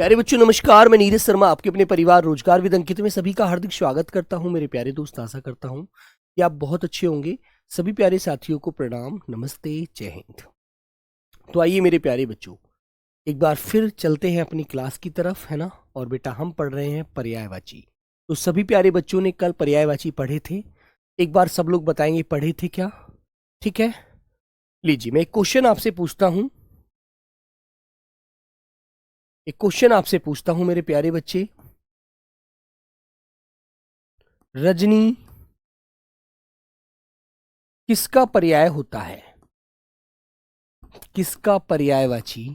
प्यारे बच्चों नमस्कार। मैं नीरज शर्मा आपके अपने परिवार रोजगार विद अंकित में सभी का हार्दिक स्वागत करता हूं। मेरे प्यारे दोस्त, आशा करता हूं कि आप बहुत अच्छे होंगे। सभी प्यारे साथियों को प्रणाम, नमस्ते, जय हिंद। तो आइए मेरे प्यारे बच्चों, एक बार फिर चलते हैं अपनी क्लास की तरफ, है ना। और बेटा हम पढ़ रहे हैं पर्यायवाची। तो सभी प्यारे बच्चों ने कल पर्यायवाची पढ़े थे। एक बार सब लोग बताएंगे पढ़े थे क्या? ठीक है, लीजिए मैं एक क्वेश्चन आपसे पूछता हूं मेरे प्यारे बच्चे। रजनी किसका पर्याय होता है? किसका पर्यायवाची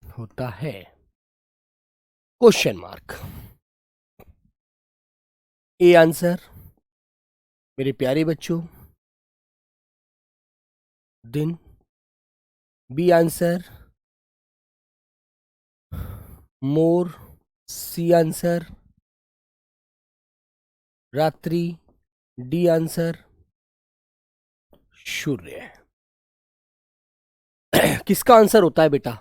होता है? Question mark. ए आंसर मेरे प्यारे बच्चों दिन। बी आंसर मोर। सी आंसर रात्रि। डी आंसर सूर्य। किसका आंसर होता है बेटा?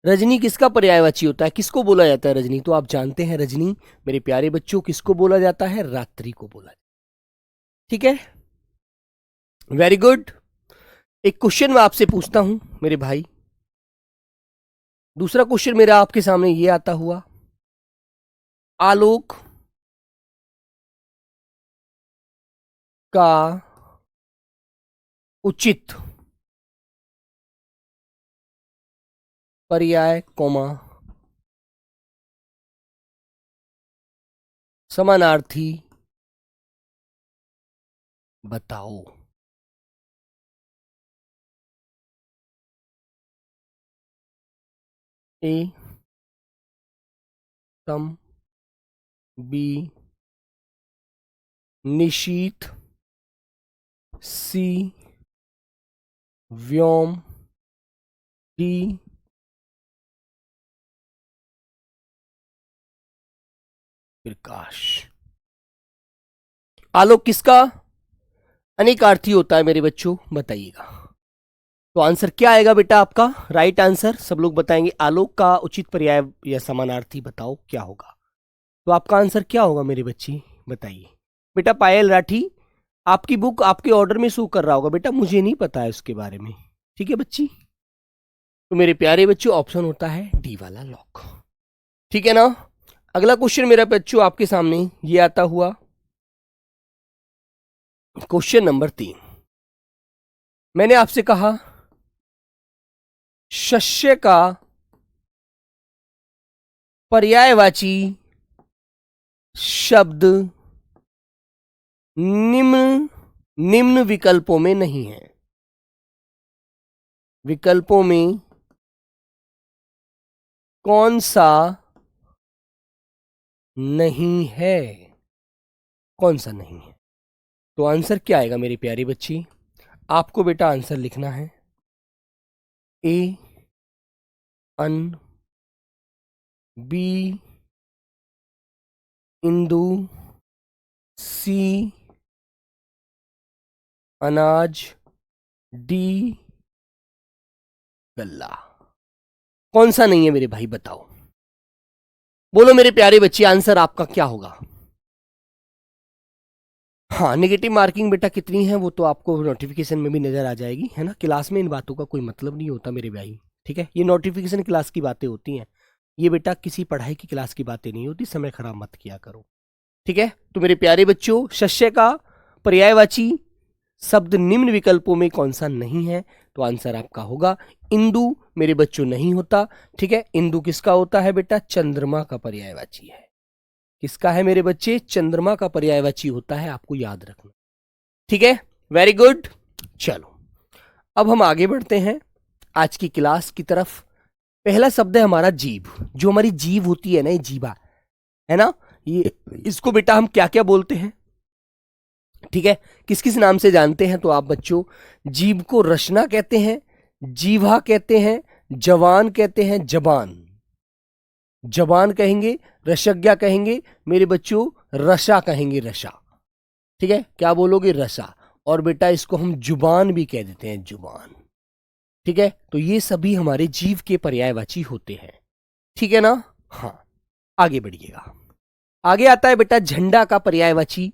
रजनी किसका पर्यायवाची होता है? किसको बोला जाता है रजनी? तो आप जानते हैं रजनी मेरे प्यारे बच्चों किसको बोला जाता है? रात्रि को बोला जाता है। ठीक है, वेरी गुड। एक क्वेश्चन मैं आपसे पूछता हूं मेरे भाई। दूसरा क्वेश्चन मेरा आपके सामने ये आता हुआ, आलोक का उचित पर्याय कॉमा समानार्थी बताओ। ए तम, बी निशीथ, सी व्योम, डी प्रकाश। आलोक किसका अनेकार्थी होता है मेरे बच्चों? बताइएगा। तो आंसर क्या आएगा बेटा आपका? राइट आंसर सब लोग बताएंगे। आलोक का उचित पर्याय या समानार्थी बताओ क्या होगा। तो आपका आंसर क्या होगा मेरे बच्चे? बताइए। बेटा पायल राठी, आपकी बुक आपके ऑर्डर में शो कर रहा होगा बेटा, मुझे नहीं पता है उसके बारे में। ठीक है बच्ची। तो मेरे प्यारे बच्चों ऑप्शन होता है डी वाला लॉक। ठीक है ना। अगला क्वेश्चन मेरा बच्चों आपके सामने ये आता हुआ, क्वेश्चन नंबर 3। मैंने आपसे कहा शस्य का पर्यायवाची शब्द निम्न विकल्पों में नहीं है। विकल्पों में कौन सा नहीं है? कौन सा नहीं है? तो आंसर क्या आएगा मेरी प्यारी बच्ची? आपको बेटा आंसर लिखना है। ए अन, बी इंदु, सी अनाज, डी गल्ला। कौन सा नहीं है मेरे भाई बताओ? बोलो मेरे प्यारे बच्चे, आंसर आपका क्या होगा? हाँ, नेगेटिव मार्किंग बेटा कितनी है वो तो आपको नोटिफिकेशन में भी नजर आ जाएगी, है ना। क्लास में इन बातों का कोई मतलब नहीं होता मेरे भाई। ठीक है, ये नोटिफिकेशन क्लास की बातें होती हैं, ये बेटा किसी पढ़ाई की क्लास की बातें नहीं होती। समय खराब मत किया करो। ठीक है। तो मेरे प्यारे बच्चों शस्य का पर्यायवाची शब्द निम्न विकल्पों में कौन सा नहीं है? तो आंसर आपका होगा इंदु मेरे बच्चों नहीं होता। ठीक है, इंदु किसका होता है बेटा? चंद्रमा का पर्यायवाची है। किसका है मेरे बच्चे? चंद्रमा का पर्यायवाची होता है, आपको याद रखना। ठीक है, वेरी गुड। चलो अब हम आगे बढ़ते हैं आज की क्लास की तरफ। पहला शब्द है हमारा जीभ। जो हमारी जीभ होती है ना, ये जीभा है ना, ये इसको बेटा हम क्या क्या बोलते हैं? ठीक है, किस किस नाम से जानते हैं? तो आप बच्चों जीभ को रचना कहते हैं, जीभा कहते हैं, जवान कहते हैं, जबान। जबान कहेंगे, रसज्ञा कहेंगे, मेरे बच्चों रसा कहेंगे, रसा। ठीक है, क्या बोलोगे? रसा। और बेटा इसको हम जुबान भी कह देते हैं, जुबान। ठीक है, तो ये सभी हमारे जीव के पर्यायवाची होते हैं, ठीक है ना। हाँ, आगे बढ़िएगा। आगे आता है बेटा झंडा का पर्यायवाची।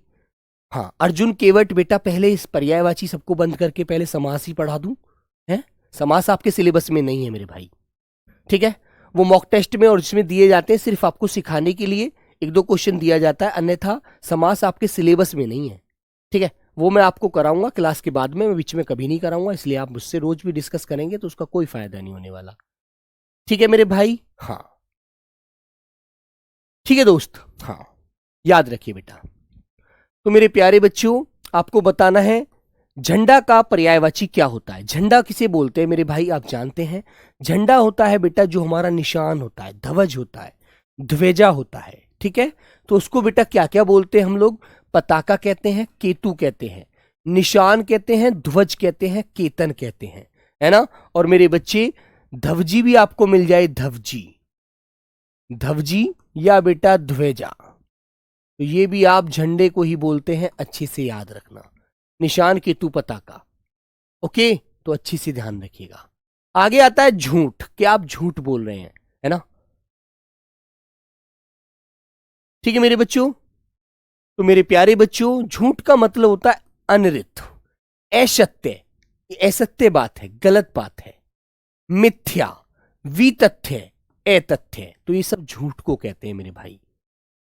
हाँ, अर्जुन केवट बेटा पहले इस पर्यायवाची सबको बंद करके पहले समास ही पढ़ा दूं, है। समास आपके सिलेबस में नहीं है मेरे भाई, ठीक है। वो मॉक टेस्ट में और इसमें दिए जाते हैं सिर्फ आपको सिखाने के लिए, एक दो क्वेश्चन दिया जाता है, अन्यथा समास आपके सिलेबस में नहीं है, ठीक है। वो मैं आपको कराऊंगा क्लास के बाद में, मैं बीच में कभी नहीं कराऊंगा, इसलिए आप मुझसे रोज भी डिस्कस करेंगे तो उसका कोई फायदा नहीं होने वाला, ठीक है मेरे भाई। हाँ ठीक है दोस्त, हाँ याद रखिए बेटा। तो मेरे प्यारे बच्चों, आपको बताना है झंडा का पर्यायवाची क्या होता है। झंडा किसे बोलते हैं मेरे भाई, आप जानते हैं। झंडा होता है बेटा जो हमारा निशान होता है, ध्वज होता है, ध्वजा होता है, ठीक है। तो उसको बेटा क्या क्या बोलते हैं हम लोग, पताका कहते हैं, केतु कहते हैं, निशान कहते हैं, ध्वज कहते हैं, केतन कहते हैं, है ना। और मेरे बच्चे ध्वजी भी आपको मिल जाए, ध्वजी, ध्वजी या बेटा ध्वजा, तो ये भी आप झंडे को ही बोलते हैं, अच्छे से याद रखना। निशान केतु पताका, ओके, तो अच्छी से ध्यान रखिएगा। आगे आता है झूठ, क्या आप झूठ बोल रहे हैं, है ना। ठीक है मेरे बच्चों, तो मेरे प्यारे बच्चों झूठ का मतलब होता है अनृत, असत्य, असत्य बात है, गलत बात है, मिथ्या, वितथ्य, अतथ्य, तो ये सब झूठ को कहते हैं मेरे भाई,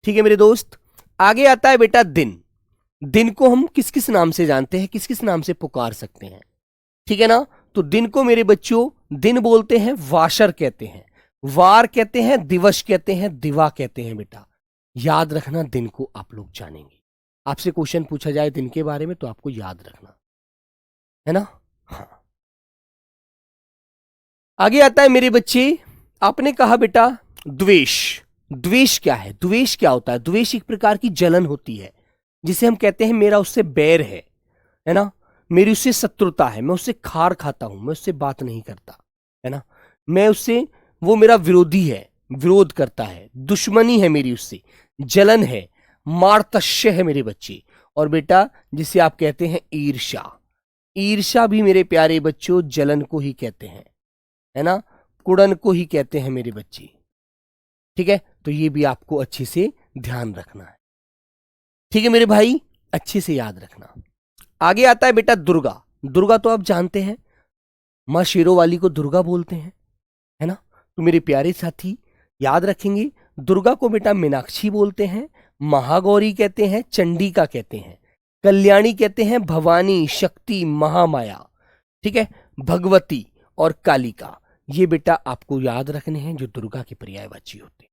ठीक है मेरे दोस्त। आगे आता है बेटा दिन। दिन को हम किस किस नाम से जानते हैं, किस किस नाम से पुकार सकते हैं, ठीक है ना। तो दिन को मेरे बच्चों दिन बोलते हैं, वाशर कहते हैं, वार कहते हैं, दिवस कहते हैं, दिवा कहते हैं बेटा, याद रखना। दिन को आप लोग जानेंगे, आपसे क्वेश्चन पूछा जाए दिन के बारे में तो आपको याद रखना, है ना। हाँ, आगे आता है मेरे बच्चे, आपने कहा बेटा द्वेष। द्वेष क्या है, द्वेष क्या होता है, द्वेष एक प्रकार की जलन होती है, जिसे हम कहते हैं मेरा उससे बैर है ना, मेरी उससे शत्रुता है, मैं उससे खार खाता हूं, मैं उससे बात नहीं करता, है ना, मैं उससे, वो मेरा विरोधी है, विरोध करता है, दुश्मनी है मेरी उससे, जलन है, मार्तश्य है मेरे बच्चे। और बेटा जिसे आप कहते हैं ईर्ष्या, ईर्ष्या भी मेरे प्यारे बच्चों जलन को ही कहते हैं, है ना, कुड़न को ही कहते हैं मेरे बच्चे, ठीक है। तो ये भी आपको अच्छे से ध्यान रखना है, ठीक है मेरे भाई, अच्छे से याद रखना। आगे आता है बेटा दुर्गा। दुर्गा तो आप जानते हैं, मां शेरों वाली को दुर्गा बोलते हैं, है ना। तो मेरे प्यारे साथी याद रखेंगे, दुर्गा को बेटा मीनाक्षी बोलते हैं, महागौरी कहते हैं, चंडिका कहते हैं, कल्याणी कहते हैं, भवानी, शक्ति, महामाया, ठीक है, भगवती और कालिका, ये बेटा आपको याद रखने हैं जो दुर्गा के पर्यायवाची होते हैं,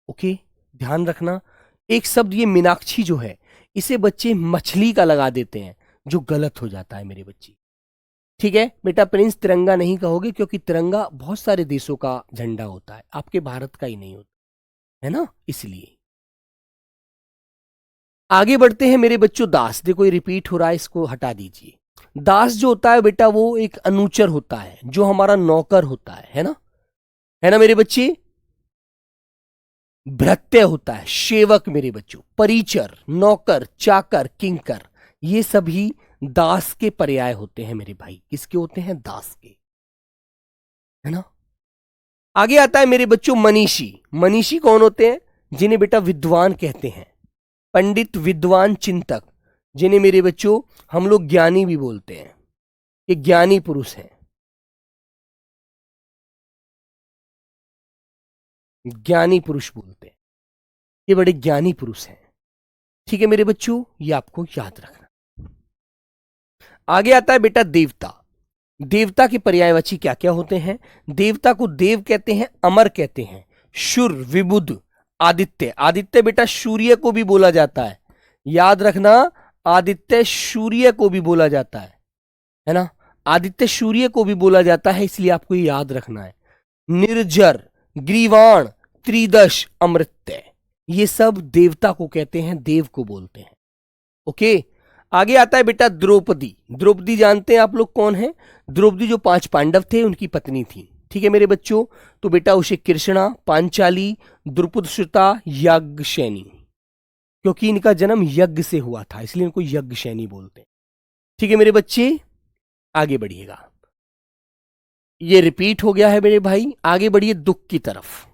ओके, ध्यान रखना। एक शब्द ये मीनाक्षी जो है, इसे बच्चे मछली का लगा देते हैं, जो गलत हो जाता है मेरे बच्चे, ठीक है बेटा। प्रिंस तिरंगा नहीं कहोगे, क्योंकि तिरंगा बहुत सारे देशों का झंडा होता है, आपके भारत का ही नहीं होता, है ना, इसलिए। आगे बढ़ते हैं मेरे बच्चों, दास, देखो ये रिपीट हो रहा है, इसको हटा दीजिए। दास जो होता है बेटा वो एक अनुचर होता है, जो हमारा नौकर होता है ना मेरे बच्चे। भृत्य होता है, सेवक मेरे बच्चों, परिचर, नौकर, चाकर, किंकर, ये सभी दास के पर्याय होते हैं मेरे भाई, किसके होते हैं, दास के, है ना। आगे आता है मेरे बच्चों मनीषी। मनीषी कौन होते हैं, जिन्हें बेटा विद्वान कहते हैं, पंडित, विद्वान, चिंतक, जिन्हें मेरे बच्चों हम लोग ज्ञानी भी बोलते हैं, ये ज्ञानी पुरुष हैं, ज्ञानी पुरुष बोलते हैं, ये बड़े ज्ञानी पुरुष हैं, ठीक है मेरे बच्चों, ये आपको याद रखना। आगे आता है बेटा देवता। देवता के पर्यायवाची क्या क्या होते हैं, देवता को देव कहते हैं, अमर कहते हैं, शुर, विबुध, आदित्य। आदित्य बेटा सूर्य को भी बोला जाता है, याद रखना, आदित्य सूर्य को भी बोला जाता है ना, आदित्य सूर्य को भी बोला जाता है, इसलिए आपको ये याद रखना है। निर्जर, ग्रीवाण, त्रिदश, अमृत्य, ये सब देवता को कहते हैं, देव को बोलते हैं, ओके। आगे आता है बेटा द्रौपदी। द्रौपदी जानते हैं आप लोग कौन है, द्रौपदी जो 5 पांडव थे उनकी पत्नी थी, ठीक है मेरे बच्चों। तो बेटा उसे कृष्णा, पांचाली, द्रुपदश्रुता, यज्ञशैनी, क्योंकि इनका जन्म यज्ञ से हुआ था इसलिए इनको यज्ञशैनी बोलते हैं, ठीक है मेरे बच्चे। आगे बढ़िएगा। ये रिपीट हो गया है मेरे भाई। आगे बढ़िए दुख की तरफ।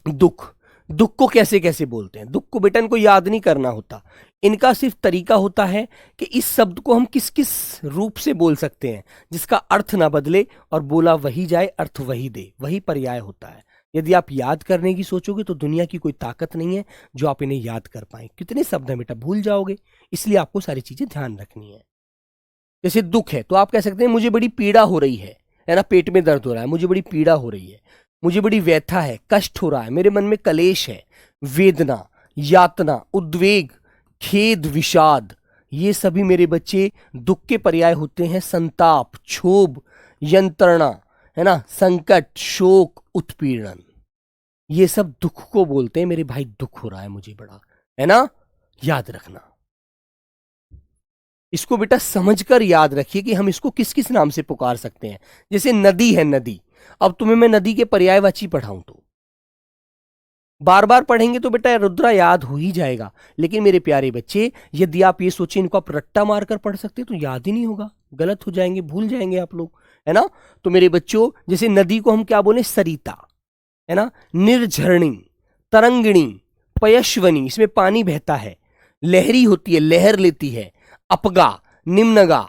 दुख, दुख को कैसे कैसे बोलते हैं? दुख को बेटा इनको याद नहीं करना होता, इनका सिर्फ तरीका होता है कि इस शब्द को हम किस किस रूप से बोल सकते हैं जिसका अर्थ ना बदले और बोला वही जाए, अर्थ वही दे, वही पर्याय होता है। यदि आप याद करने की सोचोगे तो दुनिया की कोई ताकत नहीं है जो आप इन्हें याद कर पाए। कितने शब्द हैं बेटा, भूल जाओगे, इसलिए आपको सारी चीजें ध्यान रखनी है। जैसे दुख है तो आप कह सकते हैं मुझे बड़ी पीड़ा हो रही है ना, पेट में दर्द हो रहा है, मुझे बड़ी पीड़ा हो रही है, मुझे बड़ी व्यथा है, कष्ट हो रहा है, मेरे मन में कलेश है, वेदना, यातना, उद्वेग, खेद, विषाद, ये सभी मेरे बच्चे दुख के पर्याय होते हैं। संताप, क्षोभ, यंत्रणा, है ना, संकट, शोक, उत्पीड़न, ये सब दुख को बोलते हैं मेरे भाई। दुख हो रहा है मुझे बड़ा, है ना, याद रखना। इसको बेटा समझकर याद रखिए कि हम इसको किस किस नाम से पुकार सकते हैं। जैसे नदी है, नदी, अब तुम्हें मैं नदी के पर्यायवाची पढ़ाऊं तो बार बार पढ़ेंगे तो बेटा रुद्रा याद हो ही जाएगा, लेकिन मेरे प्यारे बच्चे यदि आप ये सोचें इनको आप रट्टा मारकर पढ़ सकते तो याद ही नहीं होगा, गलत हो जाएंगे, भूल जाएंगे आप लोग, है ना। तो मेरे बच्चों जैसे नदी को हम क्या बोले, सरिता, है ना, निर्झरणी, तरंगिणी, पयश्वनी, इसमें पानी बहता है, लहरी होती है, लहर लेती है, अपगा, निम्नगा,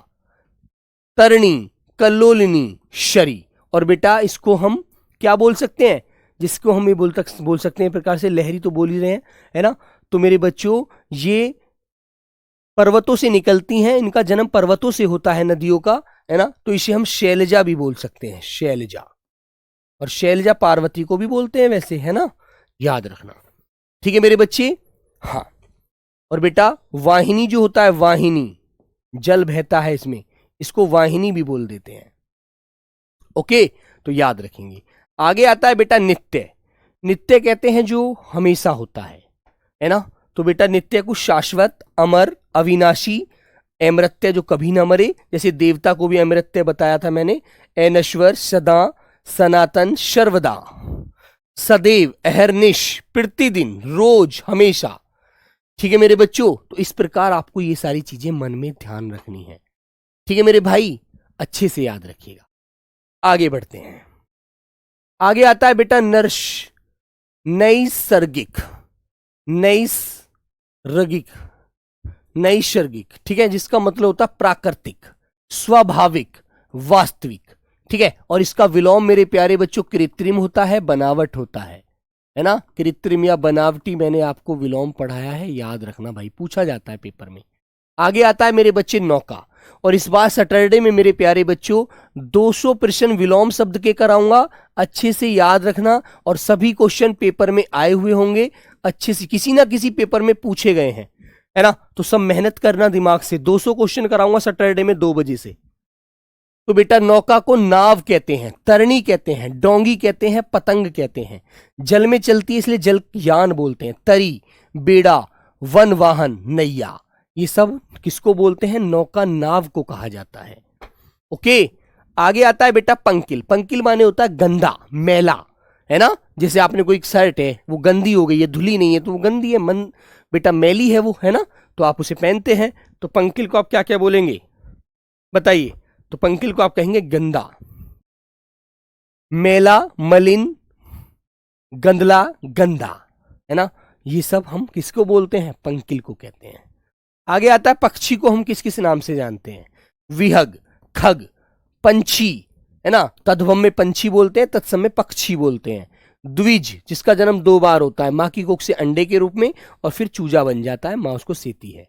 तरणी, कल्लोलिनी, शरी। और बेटा इसको हम क्या बोल सकते हैं, जिसको हम ये बोल सकते हैं प्रकार से, लहरी तो बोल ही रहे हैं, है ना। तो मेरे बच्चों ये पर्वतों से निकलती हैं, इनका जन्म पर्वतों से होता है, नदियों का, है ना। तो इसे हम शैलजा भी बोल सकते हैं, शैलजा। और शैलजा पार्वती को भी बोलते हैं वैसे, है ना, याद रखना, ठीक है मेरे बच्चे। हाँ, और बेटा वाहिनी जो होता है, वाहिनी, जल बहता है इसमें, इसको वाहिनी भी बोल देते हैं। ओके, तो याद रखेंगे। आगे आता है बेटा नित्य। नित्य कहते हैं जो हमेशा होता है ना। तो बेटा नित्य को शाश्वत, अमर, अविनाशी, अमृत्य जो कभी ना मरे, जैसे देवता को भी अमृत्य बताया था मैंने, अनश्वर, सदा, सनातन, सर्वदा, सदैव, अहरनिश, प्रतिदिन, रोज, हमेशा, ठीक है मेरे बच्चों। तो इस प्रकार आपको ये सारी चीजें मन में ध्यान रखनी है, ठीक है मेरे भाई, अच्छे से याद रखिएगा। आगे बढ़ते हैं। आगे आता है बेटा नर्श, नैसर्गिक, नैसर्गिक, नैसर्गिक, ठीक है, जिसका मतलब होता है प्राकृतिक, स्वाभाविक, वास्तविक, ठीक है। और इसका विलोम मेरे प्यारे बच्चों कृत्रिम होता है, बनावट होता है ना। कृत्रिम या बनावटी मैंने आपको विलोम पढ़ाया है, याद रखना भाई, पूछा जाता है पेपर में। आगे आता है मेरे बच्चे नौका। और इस बार सैटरडे में मेरे प्यारे बच्चों 200 प्रश्न विलोम शब्द के कराऊंगा, अच्छे से याद रखना। और सभी क्वेश्चन पेपर में आए हुए होंगे, अच्छे से किसी ना किसी पेपर में पूछे गए हैं, है ना। तो सब मेहनत करना दिमाग से। 200 क्वेश्चन कराऊंगा सैटरडे में 2 बजे से। तो बेटा नौका को नाव कहते हैं, तरणी कहते हैं, डोंगी कहते हैं, पतंग कहते हैं। जल में चलती है इसलिए जलयान बोलते हैं। तरी, बेड़ा, वन वाहन, नैया, ये सब किसको बोलते हैं, नौका, नाव को कहा जाता है। ओके, आगे आता है बेटा पंकिल। पंकिल माने होता है गंदा, मैला, है ना। जैसे आपने कोई शर्ट है वो गंदी हो गई है, धुली नहीं है तो वो गंदी है, मन बेटा मैली है वो, है ना। तो आप उसे पहनते हैं, तो पंकिल को आप क्या क्या बोलेंगे बताइए। तो पंकिल को आप कहेंगे गंदा, मैला, मलिन, गंदला, गंदा, है ना। ये सब हम किसको बोलते हैं, पंकिल को कहते हैं। आगे आता है पक्षी को हम किस किस नाम से जानते हैं, विहग, खग, पंछी, है ना, तद्भव में पंछी बोलते हैं, तत्सम में पक्षी बोलते हैं। द्विज, जिसका जन्म 2 बार होता है, मां की कोख से अंडे के रूप में और फिर चूजा बन जाता है, मां उसको सेती है।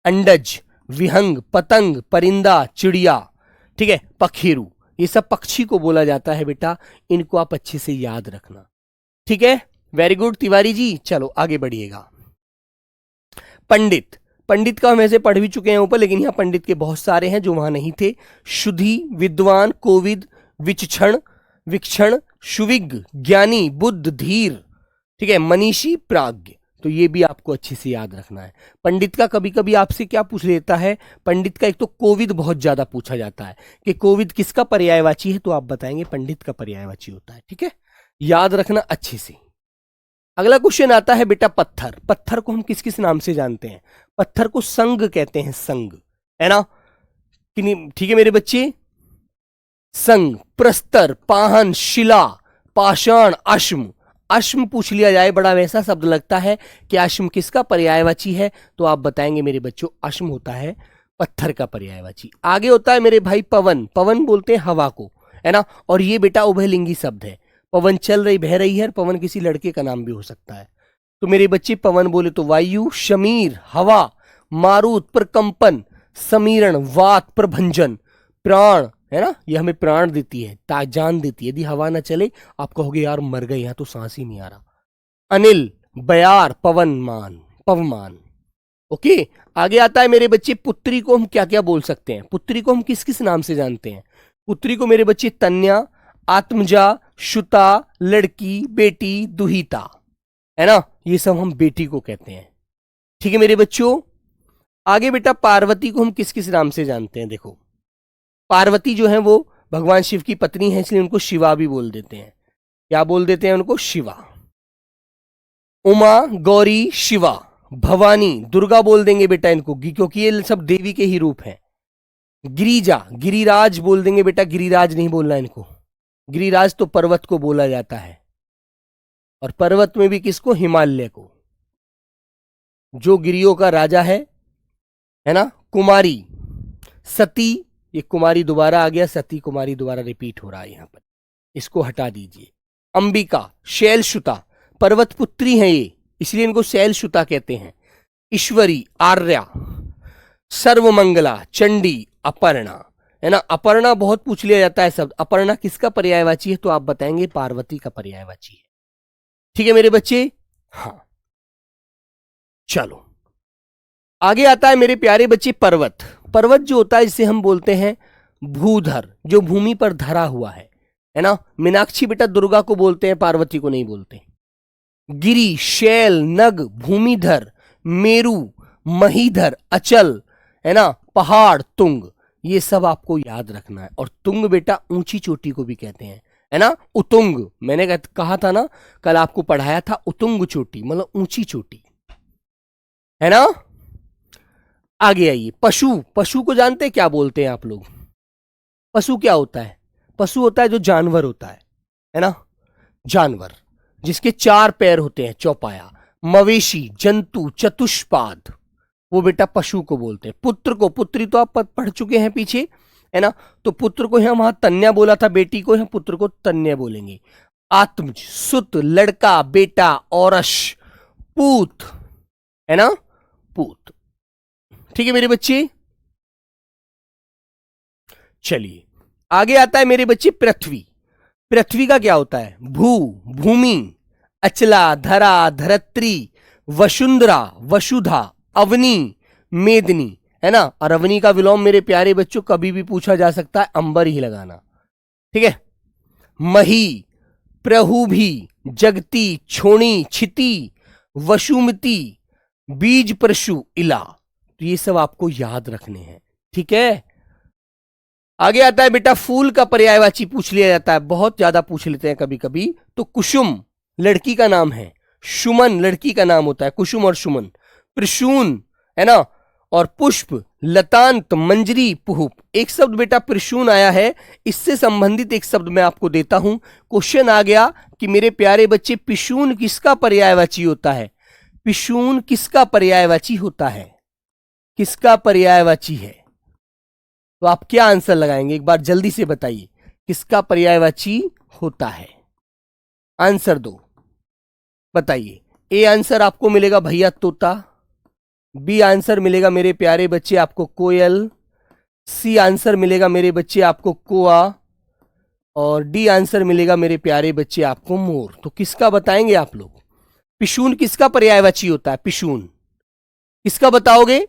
अंडज, विहंग, पतंग, परिंदा, चिड़िया, ठीक है, पखेरु, ये सब पक्षी को बोला जाता है बेटा, इनको आप अच्छे से याद रखना, ठीक है। वेरी गुड तिवारी जी, चलो आगे बढ़िएगा। पंडित, पंडित का हम ऐसे पढ़ भी चुके हैं ऊपर, लेकिन यहां पंडित के बहुत सारे हैं जो वहां नहीं थे। शुद्धि, विद्वान, कोविद, विचक्षण, विक्षण, सुविज्ञ, ज्ञानी, बुद्ध, धीर, ठीक है, मनीषी, प्राज्ञ। तो ये भी आपको अच्छे से याद रखना है। पंडित का कभी कभी आपसे क्या पूछ लेता है, पंडित का एक तो कोविद बहुत ज्यादा पूछा जाता है कि कोविद किसका पर्यायवाची है, तो आप बताएंगे पंडित का पर्यायवाची होता है, ठीक है, याद रखना अच्छे से। अगला क्वेश्चन आता है बेटा पत्थर। पत्थर को हम किस किस नाम से जानते हैं, पत्थर को संग कहते हैं, संग, है ना, ठीक है मेरे बच्चे। संग, प्रस्तर, पाहन, शिला, पाषाण, अश्म। अश्म पूछ लिया जाए, बड़ा वैसा शब्द लगता है कि अश्म किसका पर्यायवाची है, तो आप बताएंगे मेरे बच्चों अश्म होता है पत्थर का पर्यायवाची। आगे होता है मेरे भाई पवन। पवन बोलते हैं हवा को, है ना, और ये बेटा उभयलिंगी शब्द है। पवन चल रही, बह रही है, पवन किसी लड़के का नाम भी हो सकता है। तो मेरे बच्चे पवन बोले तो वायु, शमीर हवा, मारुत प्रकंपन, समीरण वात प्रभंजन, प्राण, है ना, ये हमें प्राण देती है, जान देती है। यदि हवा ना चले आप कहोगे यार मर गए, यहां तो सांस ही नहीं आ रहा। अनिल, बयार, पवनमान, पवमान। ओके, आगे आता है मेरे बच्चे पुत्री को हम क्या क्या बोल सकते हैं। पुत्री को हम किस किस नाम से जानते हैं। पुत्री को मेरे बच्चे तन्या, आत्मजा, शुता, लड़की, बेटी, दुहिता, है ना, ये सब हम बेटी को कहते हैं। ठीक है मेरे बच्चों। आगे बेटा पार्वती को हम किस किस नाम से जानते हैं। देखो पार्वती जो है वो भगवान शिव की पत्नी है, इसलिए उनको शिवा भी बोल देते हैं। क्या बोल देते हैं उनको? शिवा। उमा, गौरी, शिवा, भवानी, दुर्गा बोल देंगे बेटा इनको, क्योंकि ये सब देवी के ही रूप हैं। गिरिजा, गिरिराज बोल देंगे बेटा, गिरिराज नहीं बोलना इनको, गिरिराज तो पर्वत को बोला जाता है, और पर्वत में भी किसको? हिमालय को, जो गिरियों का राजा है ना। कुमारी, सती, ये कुमारी दोबारा आ गया, सती कुमारी दोबारा रिपीट हो रहा है यहां पर, इसको हटा दीजिए। अंबिका, शैलसुता, पर्वत पुत्री है ये, इसलिए इनको शैलसुता कहते हैं। ईश्वरी, आर्या, सर्वमंगला, चंडी, अपर्णा, है ना। अपर्णा बहुत पूछ लिया जाता है शब्द। अपर्णा किसका पर्यायवाची है, तो आप बताएंगे पार्वती का पर्यायवाची है। ठीक है मेरे बच्चे। हाँ चलो आगे आता है मेरे प्यारे बच्चे पर्वत। पर्वत जो होता है जिसे हम बोलते हैं भूधर, जो भूमि पर धरा हुआ है ना। मीनाक्षी बेटा दुर्गा को बोलते हैं, पार्वती को नहीं बोलते। गिरी, शैल, नग, भूमिधर, मेरु, महीधर, अचल, है ना, पहाड़, तुंग, ये सब आपको याद रखना है। और तुंग बेटा ऊंची चोटी को भी कहते हैं, है ना। उतुंग, मैंने कहा था ना, कल आपको पढ़ाया था, उतुंग चोटी मतलब ऊंची चोटी, है ना। आगे आइए, पशु। पशु को जानते हैं क्या बोलते हैं आप लोग? पशु क्या होता है? पशु होता है जो जानवर होता है ना, जानवर जिसके 4 पैर होते हैं, चौपाया। मवेशी, जंतु, चतुष्पाद, वो बेटा पशु को बोलते हैं। पुत्र को, पुत्री तो आप पढ़ चुके हैं पीछे, है ना, तो पुत्र को यहां वहां तन्या बोला था, बेटी को यहां पुत्र को तन्या बोलेंगे। आत्मज, सुत, लड़का, बेटा, औरस, पूत, है ना, पूत। ठीक है मेरे बच्चे। चलिए आगे आता है मेरे बच्चे पृथ्वी। पृथ्वी का क्या होता है? भू, भूमि, अचला, धरा, धरत्री, वसुंधरा, वसुधा, अवनी, मेदनी, है ना। और अवनी का विलोम मेरे प्यारे बच्चों कभी भी पूछा जा सकता है, अंबर ही लगाना। ठीक है। मही, प्रहुभी, जगती, छोणी, छिति, वसुमती, बीज परशु, इला। तो ये सब आपको याद रखने हैं। ठीक है। आगे आता है बेटा फूल का पर्यायवाची पूछ लिया जाता है, बहुत ज्यादा पूछ लेते हैं कभी कभी। तो कुसुम लड़की का नाम है, सुमन लड़की का नाम होता है, कुसुम और सुमन। प्रसून, है ना, और पुष्प, लतांत, मंजरी, पुहुप। एक शब्द बेटा प्रसून आया है, इससे संबंधित एक शब्द मैं आपको देता हूं। क्वेश्चन आ गया कि मेरे प्यारे बच्चे पिशून किसका पर्यायवाची होता है? पिशून किसका पर्यायवाची होता है? किसका पर्यायवाची है? तो आप क्या आंसर लगाएंगे, एक बार जल्दी से बताइए, किसका पर्यायवाची होता है? आंसर दो, बताइए। ए आंसर आपको मिलेगा भैया तोता, बी आंसर मिलेगा मेरे प्यारे बच्चे आपको कोयल, सी आंसर मिलेगा मेरे बच्चे आपको कोआ, और डी आंसर मिलेगा मेरे प्यारे बच्चे आपको मोर। तो किसका बताएंगे आप लोग? पिशून किसका पर्यायवाची होता है? पिशून किसका बताओगे?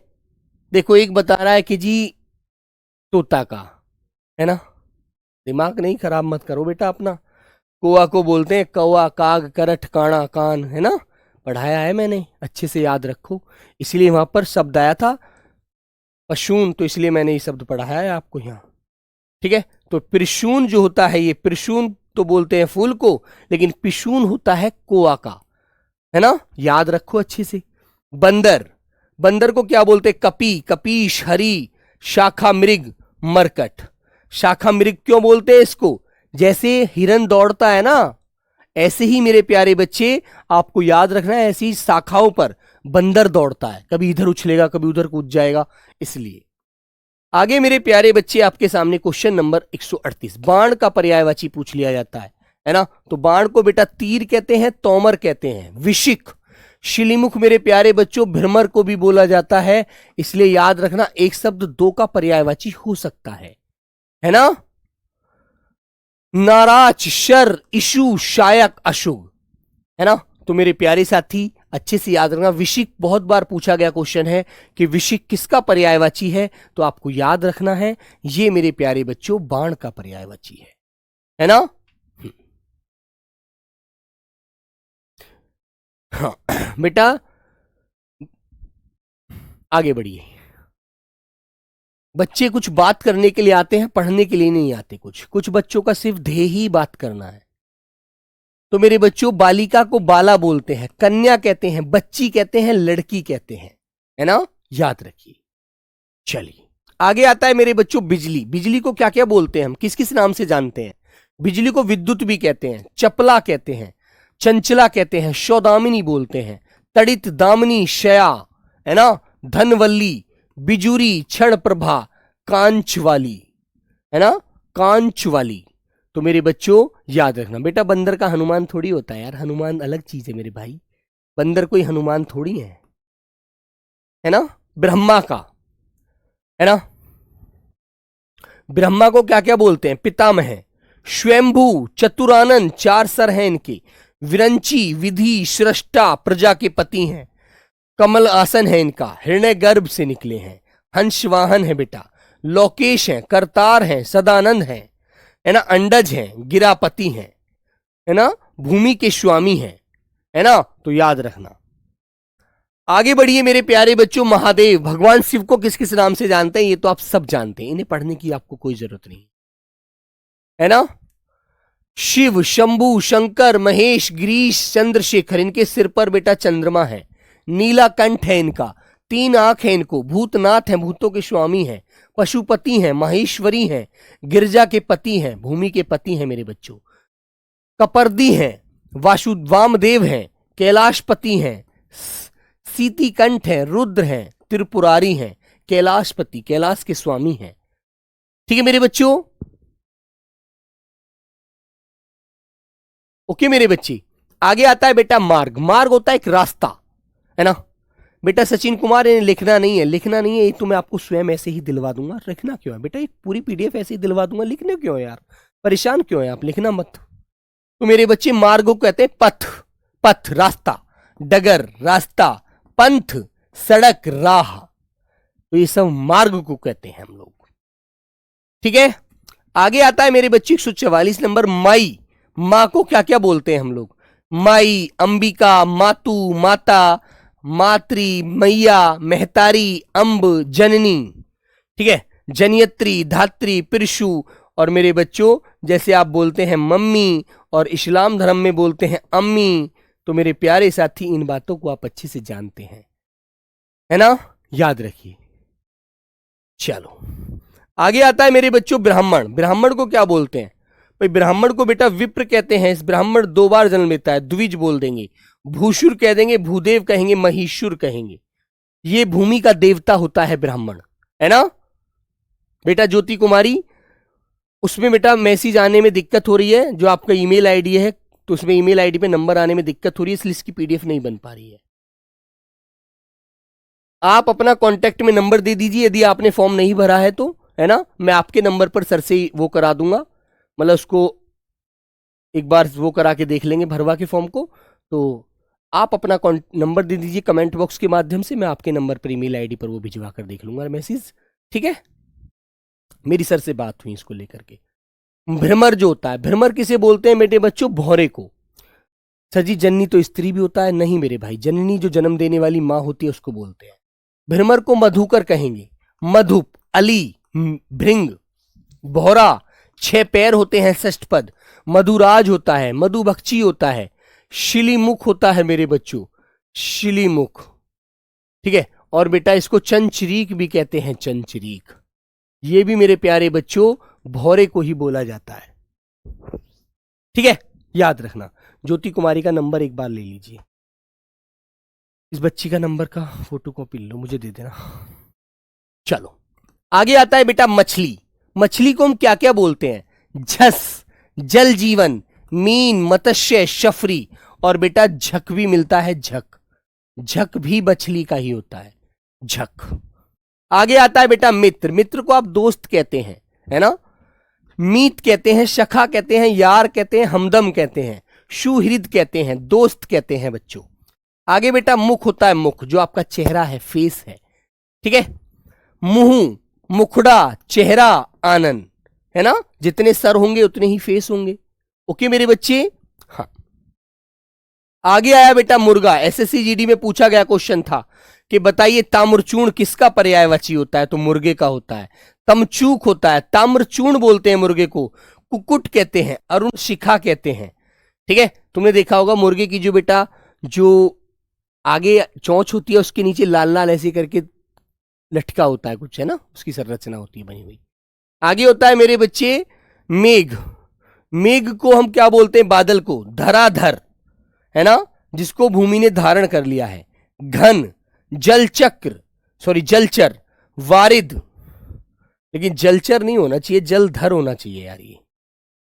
देखो एक बता रहा है कि जी तोता का, है ना। दिमाग नहीं खराब मत करो बेटा अपना। कोआ को बोलते हैं कौआ, काग, करठ, काना, कान, है ना, पढ़ाया है मैंने, अच्छे से याद रखो। इसलिए वहां पर शब्द आया था पशून, तो इसलिए मैंने ये शब्द पढ़ाया है आपको यहाँ। ठीक है। तो पिशून जो होता है, ये पिशून तो बोलते हैं फूल को, लेकिन पिशून होता है कोआ का, है ना, याद रखो अच्छे से। बंदर, बंदर को क्या बोलते हैं? कपी, कपीश, हरी, शाखा, मृग, मरकट, शाखा मृग क्यों बोलते हैं इसको? जैसे हिरन दौड़ता है ना, ऐसे ही मेरे प्यारे बच्चे आपको याद रखना है, ऐसी शाखाओं पर बंदर दौड़ता है, कभी इधर उछलेगा कभी उधर कूद जाएगा। इसलिए आगे मेरे प्यारे बच्चे आपके सामने क्वेश्चन नंबर 138, बाण का पर्यायवाची पूछ लिया जाता है ना। तो बाण को बेटा तीर कहते हैं, तोमर कहते हैं, विशिक, शिलीमुख मेरे प्यारे बच्चों भ्रमर को भी बोला जाता है। इसलिए याद रखना एक शब्द दो का पर्यायवाची हो सकता है ना। नाराज, शर, इशु, शायक, अशुभ, है ना। तो मेरे प्यारे साथी अच्छे से याद रखना, विशिक बहुत बार पूछा गया क्वेश्चन है कि विशिक किसका पर्यायवाची है, तो आपको याद रखना है ये मेरे प्यारे बच्चों बाण का पर्यायवाची है ना। हाँ बेटा आगे बढ़िए। बच्चे कुछ बात करने के लिए आते हैं, पढ़ने के लिए नहीं आते। कुछ बच्चों का सिर्फ ध्येय ही बात करना है। तो मेरे बच्चों बालिका को बाला बोलते हैं, कन्या कहते हैं, बच्ची कहते हैं, लड़की कहते हैं, है ना, याद रखिए। चलिए आगे आता है मेरे बच्चों बिजली। बिजली को क्या क्या बोलते हैं हम, किस किस नाम से जानते हैं? बिजली को विद्युत भी कहते हैं, चपला कहते हैं, चंचला कहते हैं, सौदामिनी बोलते हैं, तड़ित, दामिनी, शया, है ना, धनवल्ली, बिजुरी, क्षण प्रभा, कांचवाली, है ना, कांचवाली। तो मेरे बच्चों याद रखना बेटा, बंदर का हनुमान थोड़ी होता है यार, हनुमान अलग चीज है मेरे भाई, बंदर कोई हनुमान थोड़ी है ना। ब्रह्मा का, है ना, ब्रह्मा को क्या क्या बोलते हैं? पितामह है, स्वयंभू, चतुरानंद, चार सर हैं इनके, विरंची, विधि, सृष्टा, प्रजा के पति हैं, कमल आसन है इनका, हिरण्य गर्भ से निकले हैं, हंसवाहन है बेटा, लोकेश हैं, करतार हैं, सदानंद हैं, है ना, अंडज हैं, गिरापति हैं, है ना, भूमि के स्वामी हैं, है ना। तो याद रखना। आगे बढ़िए मेरे प्यारे बच्चों, महादेव, भगवान शिव को किस किस नाम से जानते हैं? ये तो आप सब जानते हैं, इन्हें पढ़ने की आपको कोई जरूरत नहीं, है ना। शिव, शंभु, शंकर, महेश, गिरीश, चंद्रशेखर, इनके सिर पर बेटा चंद्रमा है, नीला कंठ है इनका, तीन आंख है इनको, भूतनाथ है, भूतों के स्वामी हैं, पशुपति हैं, माहेश्वरी हैं, गिरजा के पति हैं, भूमि के पति हैं मेरे बच्चों, कपर्दी हैं, वामदेव हैं, कैलाशपति हैं, सीती कंठ हैं, रुद्र हैं, त्रिपुरारी हैं, कैलाशपति, कैलाश के स्वामी हैं। ठीक है मेरे बच्चों, ओके मेरे बच्चे। आगे आता है बेटा मार्ग। मार्ग होता है एक रास्ता, है ना बेटा। सचिन कुमार, इन्हें लिखना नहीं है, लिखना नहीं है, ये तो मैं आपको स्वयं ऐसे ही दिलवा दूंगा। लिखना क्यों है बेटा, एक पूरी पीडीएफ ऐसे ही दिलवा दूंगा, लिखने क्यों है यार, परेशान क्यों है आप, लिखना मत। तो मेरे बच्चे मार्ग को कहते हैं पथ, पथ रास्ता, डगर रास्ता, पंथ सड़क राह, तो ये सब मार्ग को कहते हैं हम लोग। ठीक है, आगे आता है मेरे बच्चे 144 नंबर माई। माँ को क्या क्या बोलते हैं हम लोग? माई, अंबिका, मातु, माता, मातृ, मैया, महतारी, अंब, जननी। ठीक है, जनयत्री, धात्री, पिरशु, और मेरे बच्चों जैसे आप बोलते हैं मम्मी, और इस्लाम धर्म में बोलते हैं अम्मी। तो मेरे प्यारे साथी इन बातों को आप अच्छे से जानते हैं, है ना, याद रखिए। चलो आगे आता है मेरे बच्चों ब्राह्मण। ब्राह्मण को क्या बोलते हैं भाई? ब्राह्मण को बेटा विप्र कहते हैं। इस ब्राह्मण 2 बार जन्म लेता है, द्विज बोल देंगे, भूषुर कह देंगे, भूदेव कहेंगे, महिषुर कहेंगे। ये भूमि का देवता होता है ब्राह्मण, है ना बेटा। ज्योति कुमारी, उसमें बेटा मैसेज आने में दिक्कत हो रही है, जो आपका ईमेल आईडी है, तो उसमें ईमेल आईडी पे नंबर आने में दिक्कत हो रही है, इसलिए इसकी पीडीएफ नहीं बन पा रही है। आप अपना कांटेक्ट में नंबर दे दीजिए यदि आपने फॉर्म नहीं भरा है तो, है ना। मैं आपके नंबर पर सर से वो करा दूंगा, मतलब उसको एक बार वो करा के देख लेंगे भरवा के फॉर्म को। तो आप अपना नंबर दे दीजिए कमेंट बॉक्स के माध्यम से, मैं आपके नंबर पर ईमेल आईडी पर वो भिजवा कर देख लूंगा मैसेज। ठीक है, मेरी सर से बात हुई इसको लेकर के। भ्रमर जो होता है, भ्रमर किसे बोलते हैं मेरे बच्चों? भौरे को। सर जी जननी तो स्त्री भी होता है? नहीं मेरे भाई, जननी जो जन्म देने वाली माँ होती है उसको बोलते हैं। भ्रमर को मधुकर कहेंगे, मधुप, अली, भृंग, भौरा, 6 पैर होते हैं, षष्ठ पद, मधुराज होता है, मधुभक्षी होता है, शिलीमुख होता है मेरे बच्चों, शिलीमुख। ठीक है, और बेटा इसको चंचरीक भी कहते हैं, चंचरीक। ये भी मेरे प्यारे बच्चों भौरे को ही बोला जाता है। ठीक है, याद रखना। ज्योति कुमारी का नंबर एक बार ले लीजिए। इस बच्ची का नंबर का फोटो कॉपी लो, मुझे दे देना। चलो आगे आता है बेटा मछली। मछली को हम क्या क्या बोलते हैं? झस, जल जीवन, मीन, मत्स्य, शफरी, और बेटा झक भी मिलता है। झक, झक भी मछली का ही होता है, झक। आगे आता है बेटा मित्र। मित्र को आप दोस्त कहते हैं, है ना। मीत कहते हैं, शखा कहते हैं, यार कहते हैं, हमदम कहते हैं, सुहृद कहते हैं, दोस्त कहते हैं बच्चों। आगे बेटा मुख होता है, मुख जो आपका चेहरा है, फेस है। ठीक है, मुंह, मुखड़ा, चेहरा, आनंद, है ना। जितने सर होंगे उतने ही फेस होंगे। ओके मेरे बच्चे। हाँ, आगे आया बेटा मुर्गा। एसएससी जीडी में पूछा गया क्वेश्चन था कि बताइए ताम्रचूर्ण किसका पर्यायवाची होता है? तो मुर्गे का होता है। तमचूक होता है, ताम्रचूर्ण बोलते हैं मुर्गे को। कुकुट कहते हैं, अरुण शिखा कहते हैं। ठीक है, तुमने देखा होगा मुर्गे की जो बेटा जो आगे चोंच होती है उसके नीचे लाल लाल ऐसे करके लटका होता है कुछ, है ना, उसकी संरचना होती है बनी हुई। आगे होता है मेरे बच्चे मेघ। मेघ को हम क्या बोलते हैं? बादल को। धराधर, है ना, जिसको भूमि ने धारण कर लिया है। घन, जलचक्र, सॉरी जलचर, वारिद, लेकिन जलचर नहीं होना चाहिए, जलधर होना चाहिए यार। ये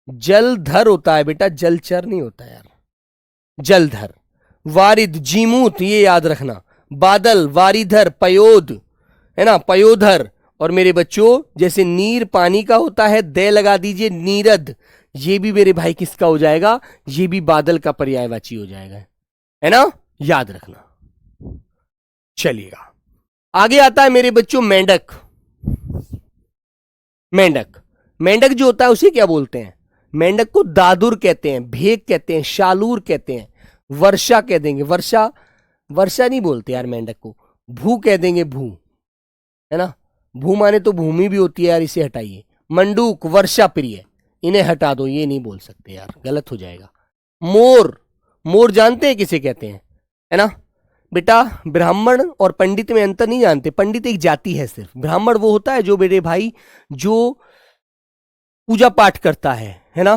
जलधर होता है बेटा, जलचर नहीं होता यार, जलधर। वारिद, जीमूत, ये याद रखना। बादल, वारिधर, पयोद, है ना, पयोधर। और मेरे बच्चों जैसे नीर पानी का होता है, दे लगा दीजिए, नीरद। ये भी मेरे भाई किसका हो जाएगा? ये भी बादल का पर्यायवाची हो जाएगा, है ना, याद रखना। चलिएगा आगे आता है मेरे बच्चों मेंढक। मेंढक, मेंढक जो होता है उसे क्या बोलते हैं? मेंढक को दादुर कहते हैं, भेक कहते हैं, शालूर कहते हैं, वर्षा कह देंगे। वर्षा, वर्षा नहीं बोलते यार मेंढक को, भू कह देंगे, भू, है ना। भू माने तो भूमि भी होती है यार, इसे हटाइए। मंडूक, वर्षा प्रिय, इन्हें हटा दो, ये नहीं बोल सकते यार, गलत हो जाएगा। मोर, मोर जानते हैं किसे कहते हैं, है ना बेटा। ब्राह्मण और पंडित में अंतर नहीं जानते, पंडित एक जाति है सिर्फ। ब्राह्मण वो होता है जो मेरे भाई जो पूजा पाठ करता है ना,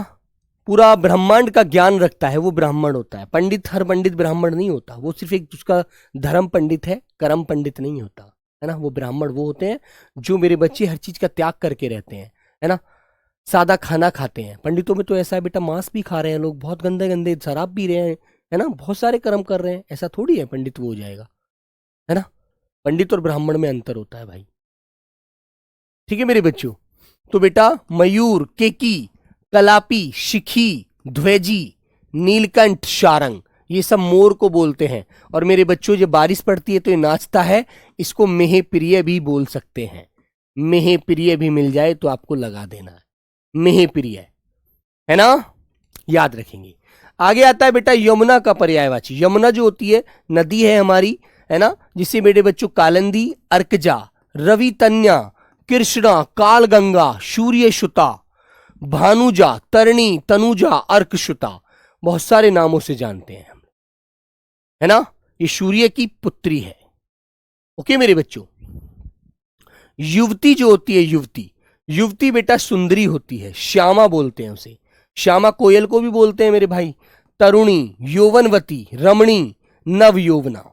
पूरा ब्रह्मांड का ज्ञान रखता है, वो ब्राह्मण होता है। पंडित, हर पंडित ब्राह्मण नहीं होता, वो सिर्फ एक उसका धर्म पंडित है, कर्म पंडित नहीं होता, है ना। वो ब्राह्मण वो होते हैं जो मेरे बच्चे हर चीज का त्याग करके रहते हैं, है ना। सादा खाना खाते हैं। पंडितों में तो ऐसा है बेटा, मांस भी खा रहे हैं लोग, बहुत गंदे गंदे शराब पी रहे हैं, है ना, बहुत सारे कर्म कर रहे हैं। ऐसा थोड़ी है पंडित वो हो जाएगा, है ना। पंडित और ब्राह्मण में अंतर होता है भाई। ठीक है मेरे बच्चों। तो बेटा मयूर, केकी, कलापी, शिखी, ध्वजी, नीलकंठ, शारंग, ये सब मोर को बोलते हैं। और मेरे बच्चों जब बारिश पड़ती है तो ये नाचता है, इसको मेह प्रिय भी बोल सकते हैं। मेह प्रिय भी मिल जाए तो आपको लगा देना है, मेह प्रिय, है ना, याद रखेंगे। आगे आता है बेटा यमुना का पर्यायवाची। यमुना जो होती है नदी है हमारी, है ना, जिसे मेरे बच्चों कालंदी, अर्कजा, रवि तन्या, कृष्णा, कालगंगा, सूर्यशुता, भानुजा, तरणी, तनुजा, अर्कशुता, बहुत सारे नामों से जानते हैं हम, है ना। ये सूर्य की पुत्री है। ओके मेरे बच्चों। युवती जो होती है, युवती, युवती बेटा सुंदरी होती है, श्यामा बोलते हैं उसे। श्यामा कोयल को भी बोलते हैं मेरे भाई। तरुणी, यौवनवती, रमणी, नव यौवना।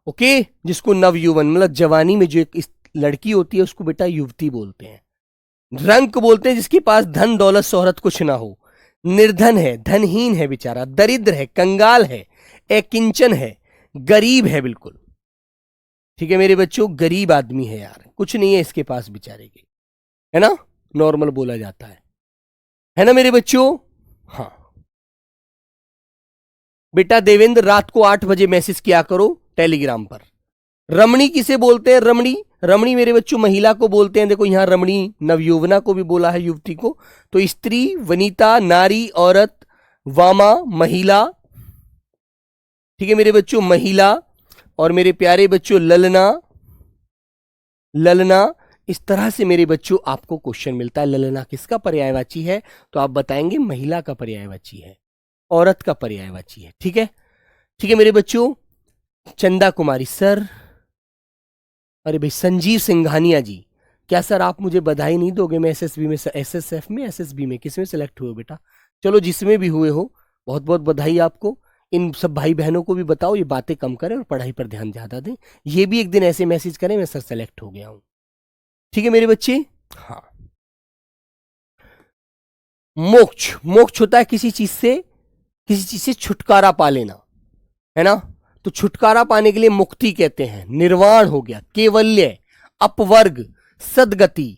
ओके, जिसको नव यौवन मतलब जवानी में जो एक लड़की होती है उसको बेटा युवती बोलते हैं। रंक बोलते हैं जिसके पास धन दौलत शोहरत कुछ ना हो। निर्धन है, धनहीन है बेचारा, दरिद्र है, कंगाल है, अकिंचन है, गरीब है बिल्कुल। ठीक है मेरे बच्चों, गरीब आदमी है यार, कुछ नहीं है इसके पास बेचारे के, है ना, नॉर्मल बोला जाता है ना मेरे बच्चों। हाँ बेटा देवेंद्र, रात को 8 बजे मैसेज किया करो टेलीग्राम पर। रमणी किसे बोलते हैं? रमणी, रमणी मेरे बच्चों महिला को बोलते हैं। देखो यहां रमणी नवयौवना को भी बोला है, युवती को। तो स्त्री, वनिता, नारी, औरत, वामा, महिला। ठीक है मेरे बच्चों, महिला। और मेरे प्यारे बच्चों ललना, ललना। इस तरह से मेरे बच्चों आपको क्वेश्चन मिलता है। ललना किसका पर्यायवाची है? तो आप बताएंगे महिला का पर्यायवाची है, औरत का पर्यायवाची है। ठीक है, ठीक है मेरे बच्चों। चंदा कुमारी सर, अरे भाई संजीव सिंघानिया जी, क्या सर आप मुझे बधाई नहीं दोगे? मैं एसएसबी में, एसएसएफ में, एसएसबी में किस में सेलेक्ट हुए बेटा? चलो जिसमें भी हुए हो बहुत बहुत बधाई आपको। इन सब भाई बहनों को भी बताओ ये बातें कम करें और पढ़ाई पर ध्यान ज्यादा दें। ये भी एक दिन ऐसे मैसेज करें मैं सर सेलेक्ट हो गया हूं। ठीक है मेरे बच्चे? हाँ। मोक्ष, मोक्ष होता है किसी चीज से छुटकारा पा लेना, है ना? तो छुटकारा पाने के लिए मुक्ति कहते हैं। निर्वाण हो गया, केवल्य, अपवर्ग, सदगति,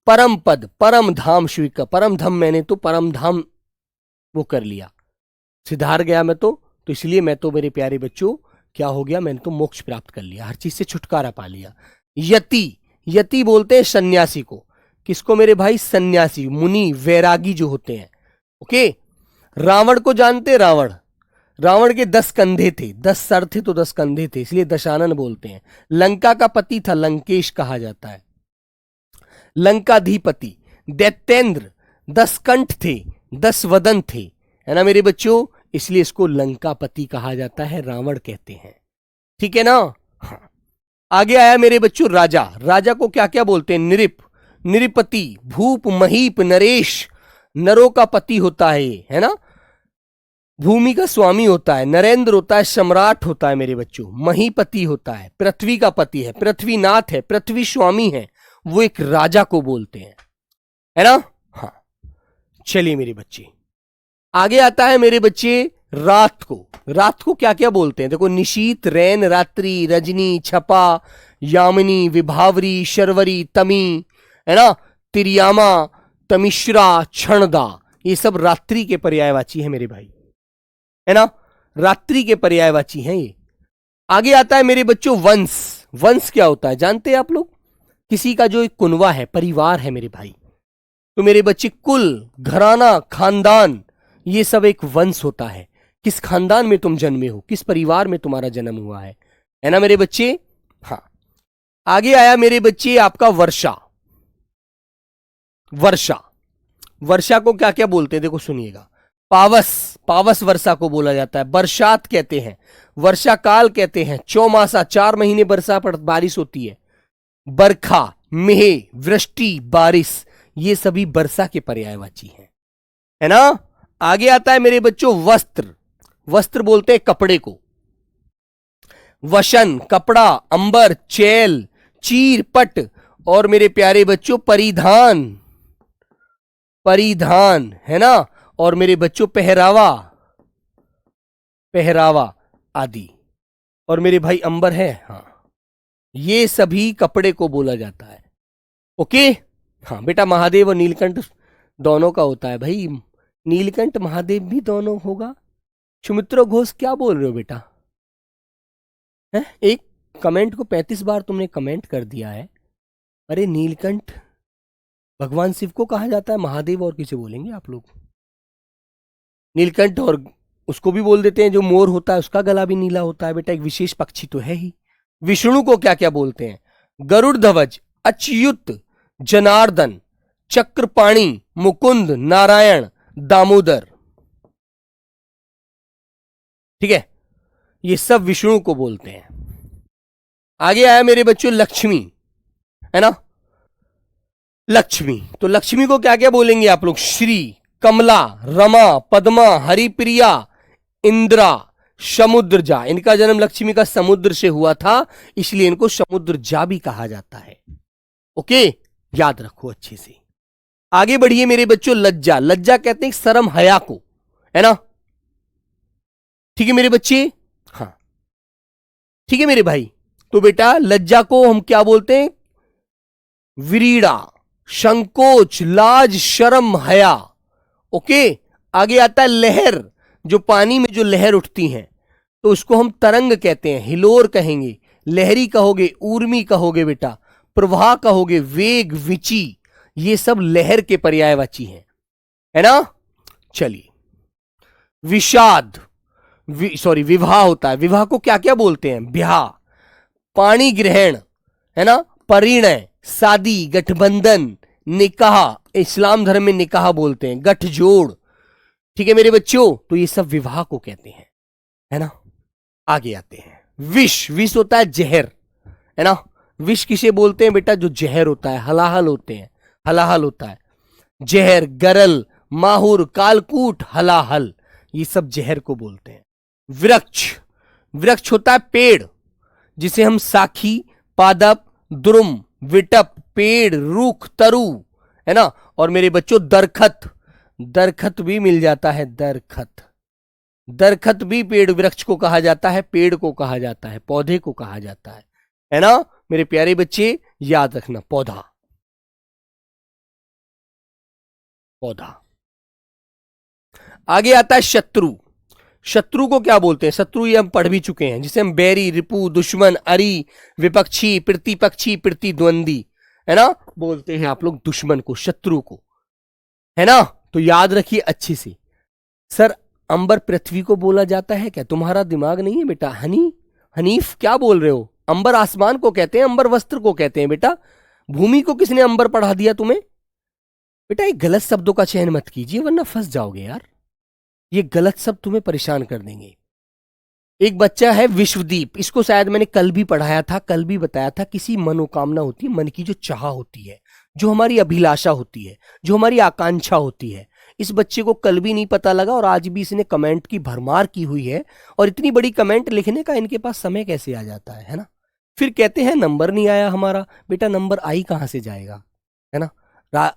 परम पद, परम धाम स्वीकार। परम धाम मैंने तो परम धाम वो कर लिया, सिधार गया मैं तो इसलिए मैं तो मेरे प्यारे बच्चों क्या हो गया, मैंने तो मोक्ष प्राप्त कर लिया, हर चीज से छुटकारा पा लिया। यति, यति बोलते हैं सन्यासी को। किसको मेरे भाई? सन्यासी, मुनि, वैरागी जो होते हैं। ओके। रावण को जानते? रावण, रावण के 10 कंधे थे, 10 सर थे तो 10 कंधे थे, इसलिए दशानन बोलते हैं। लंका का पति था, लंकेश कहा जाता है, लंकाधिपति। दैत्येंद्र, 10 कंठ थे, 10 वदन थे, है ना मेरे बच्चों, इसलिए इसको लंकापति कहा जाता है, रावण कहते हैं। ठीक है ना? हाँ। आगे आया मेरे बच्चों राजा। राजा को क्या क्या बोलते हैं? निरिप, निरिपति, भूप, महीप, नरेश, नरों का पति होता है ना? भूमि का स्वामी होता है, नरेंद्र होता है, सम्राट होता है मेरे बच्चों, महीपति होता है, पृथ्वी का पति है, पृथ्वीनाथ है, पृथ्वी स्वामी है, वो एक राजा को बोलते हैं, है ना? हाँ। चलिए मेरे बच्चे, आगे आता है मेरे बच्चे रात को। रात को क्या क्या बोलते हैं? देखो, निशीत, रैन, रात्रि, रजनी, छपा, यामिनी, विभावरी, शर्वरी, तमी, है ना, तिरियामा, तमिश्रा, क्षणदा, ये सब रात्रि के पर्यायवाची है मेरे भाई, है ना? रात्रि के पर्यायवाची हैं ये। आगे आता है मेरे बच्चों वंश। वंश क्या होता है जानते हैं आप लोग? किसी का जो एक कुनवा है, परिवार है मेरे भाई, तो मेरे बच्चे कुल, घराना, खानदान, ये सब एक वंश होता है। किस खानदान में तुम जन्मे हो, किस परिवार में तुम्हारा जन्म हुआ है ना मेरे बच्चे? हाँ। आगे आया मेरे बच्चे आपका वर्षा। वर्षा, वर्षा को क्या क्या बोलते हैं देखो सुनिएगा। पावस, पावस वर्षा को बोला जाता है, बरसात कहते हैं, वर्षा काल कहते हैं, चौमासा, 4 महीने वर्षा पर बारिश होती है, बरखा, मेह, वृष्टि, बारिश, ये सभी वर्षा के पर्यायवाची हैं, है ना? आगे आता है मेरे बच्चों वस्त्र। वस्त्र बोलते हैं कपड़े को। वशन, कपड़ा, अंबर, चैल, चीर, पट, और मेरे प्यारे बच्चों परिधान, परिधान, है ना? और मेरे बच्चों पहरावा, पहरावा आदि। और मेरे भाई अंबर है, हाँ, ये सभी कपड़े को बोला जाता है। ओके। हाँ बेटा, महादेव और नीलकंठ दोनों का होता है भाई, नीलकंठ महादेव भी दोनों होगा। सुमित्रो घोष क्या बोल रहे हो बेटा? है एक कमेंट को 35 बार तुमने कमेंट कर दिया है। अरे नीलकंठ भगवान शिव को कहा जाता है, महादेव और किसे बोलेंगे आप लोग? नीलकंठ, और उसको भी बोल देते हैं जो मोर होता है उसका गला भी नीला होता है बेटा, एक विशेष पक्षी तो है ही। विष्णु को क्या क्या बोलते हैं? गरुड़ ध्वज, अच्युत, जनार्दन, चक्रपाणी, मुकुंद, नारायण, दामोदर। ठीक है, ये सब विष्णु को बोलते हैं। आगे आया मेरे बच्चों लक्ष्मी, है ना? लक्ष्मी, तो लक्ष्मी को क्या क्या बोलेंगे आप लोग? श्री, कमला, रमा, पद्मा, हरिप्रिया, इंद्रा, समुद्र जा। इनका जन्म लक्ष्मी का समुद्र से हुआ था, इसलिए इनको समुद्र जा भी कहा जाता है। ओके, याद रखो अच्छे से। आगे बढ़िए मेरे बच्चों लज्जा। लज्जा कहते हैं शर्म, हया को, है ना? ठीक है मेरे बच्चे? हाँ ठीक है मेरे भाई। तो बेटा लज्जा को हम क्या बोलते हैं? विरीड़ा, संकोच, लाज, शर्म, हया। ओके। आगे आता है लहर, जो पानी में जो लहर उठती हैं तो उसको हम तरंग कहते हैं, हिलोर कहेंगे, लहरी कहोगे, ऊर्मी कहोगे बेटा, प्रवाह कहोगे, वेग, विची, ये सब लहर के पर्यायवाची हैं, है ना? चलिए विषाद, सॉरी विवाह होता है। विवाह को क्या क्या बोलते हैं? ब्याह, पाणी ग्रहण, है ना, परिणय, शादी, गठबंधन, निकाह, इस्लाम धर्म में निकाह बोलते हैं, गठजोड़। ठीक है मेरे बच्चों, तो ये सब विवाह को कहते हैं, है ना? आगे आते हैं विष। विष होता है जहर, है ना? विष किसे बोलते हैं बेटा? जो जहर होता है, हलाहल होते हैं, हलाहल होता है। जहर, गरल, माहुर, कालकूट, हलाहल, ये सब जहर को बोलते हैं। वृक्ष, वृक्ष होता है पेड़, जिसे हम साखी, पादप, द्रुम, विटप, पेड़, रूख, तरु, है ना। और मेरे बच्चों दरखत, दरखत भी मिल जाता है, दरखत, दरखत भी पेड़ वृक्ष को कहा जाता है, पेड़ को कहा जाता है, पौधे को कहा जाता है ना मेरे प्यारे बच्चे, याद रखना। पौधा, पौधा। आगे आता है शत्रु। शत्रु को क्या बोलते हैं? शत्रु ये हम पढ़ भी चुके हैं, जिसे हम बैरी, रिपु, दुश्मन, अरी, विपक्षी, प्रतिपक्षी, प्रतिद्वंदी, है ना, बोलते हैं आप लोग दुश्मन को, शत्रु को, है ना। तो याद रखिए अच्छे से। सर अंबर पृथ्वी को बोला जाता है क्या? तुम्हारा दिमाग नहीं है बेटा? हनीफ क्या बोल रहे हो? अंबर आसमान को कहते हैं, अंबर वस्त्र को कहते हैं बेटा। भूमि को किसने अंबर पढ़ा दिया तुम्हें? बेटा ये गलत शब्दों का चयन मत कीजिए, वरना फंस जाओगे यार। ये गलत शब्द तुम्हें परेशान कर देंगे। एक बच्चा है विश्वदीप, इसको शायद मैंने कल भी पढ़ाया था, कल भी बताया था। किसी मनोकामना होती है, मन की जो चाह होती है, जो हमारी अभिलाषा होती है, जो हमारी आकांक्षा होती है। इस बच्चे को कल भी नहीं पता लगा और आज भी इसने कमेंट की भरमार की हुई है। और इतनी बड़ी कमेंट लिखने का इनके पास समय कैसे आ जाता है ना। फिर कहते हैं नंबर नहीं आया हमारा। बेटा नंबर आई कहां से जाएगा, है ना।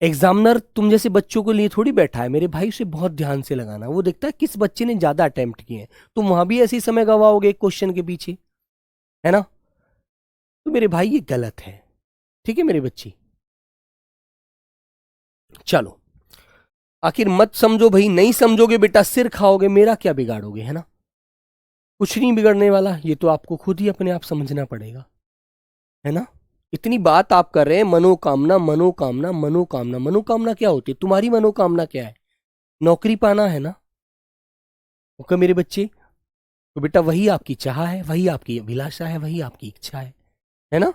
एग्जामिनर तुम जैसे बच्चों के लिए थोड़ी बैठा है मेरे भाई, उसे बहुत ध्यान से लगाना। वो देखता है किस बच्चे ने ज्यादा अटेम्प्ट किए हैं। तुम वहां भी ऐसे ही समय गवाओगे एक क्वेश्चन के पीछे, है ना। तो मेरे भाई ये गलत है, ठीक है मेरे बच्चे। चलो आखिर मत समझो भाई, नहीं समझोगे बेटा सिर खाओगे, मेरा क्या बिगाड़ोगे, है ना। कुछ नहीं बिगड़ने वाला, ये तो आपको खुद ही अपने आप समझना पड़ेगा, है ना। इतनी बात आप कर रहे हैं, मनोकामना मनोकामना मनोकामना। मनोकामना क्या होती है? तुम्हारी मनोकामना क्या है? नौकरी पाना, है ना। ओके मेरे बच्चे, तो बेटा वही आपकी चाह है, वही आपकी अभिलाषा है, वही आपकी इच्छा है ना।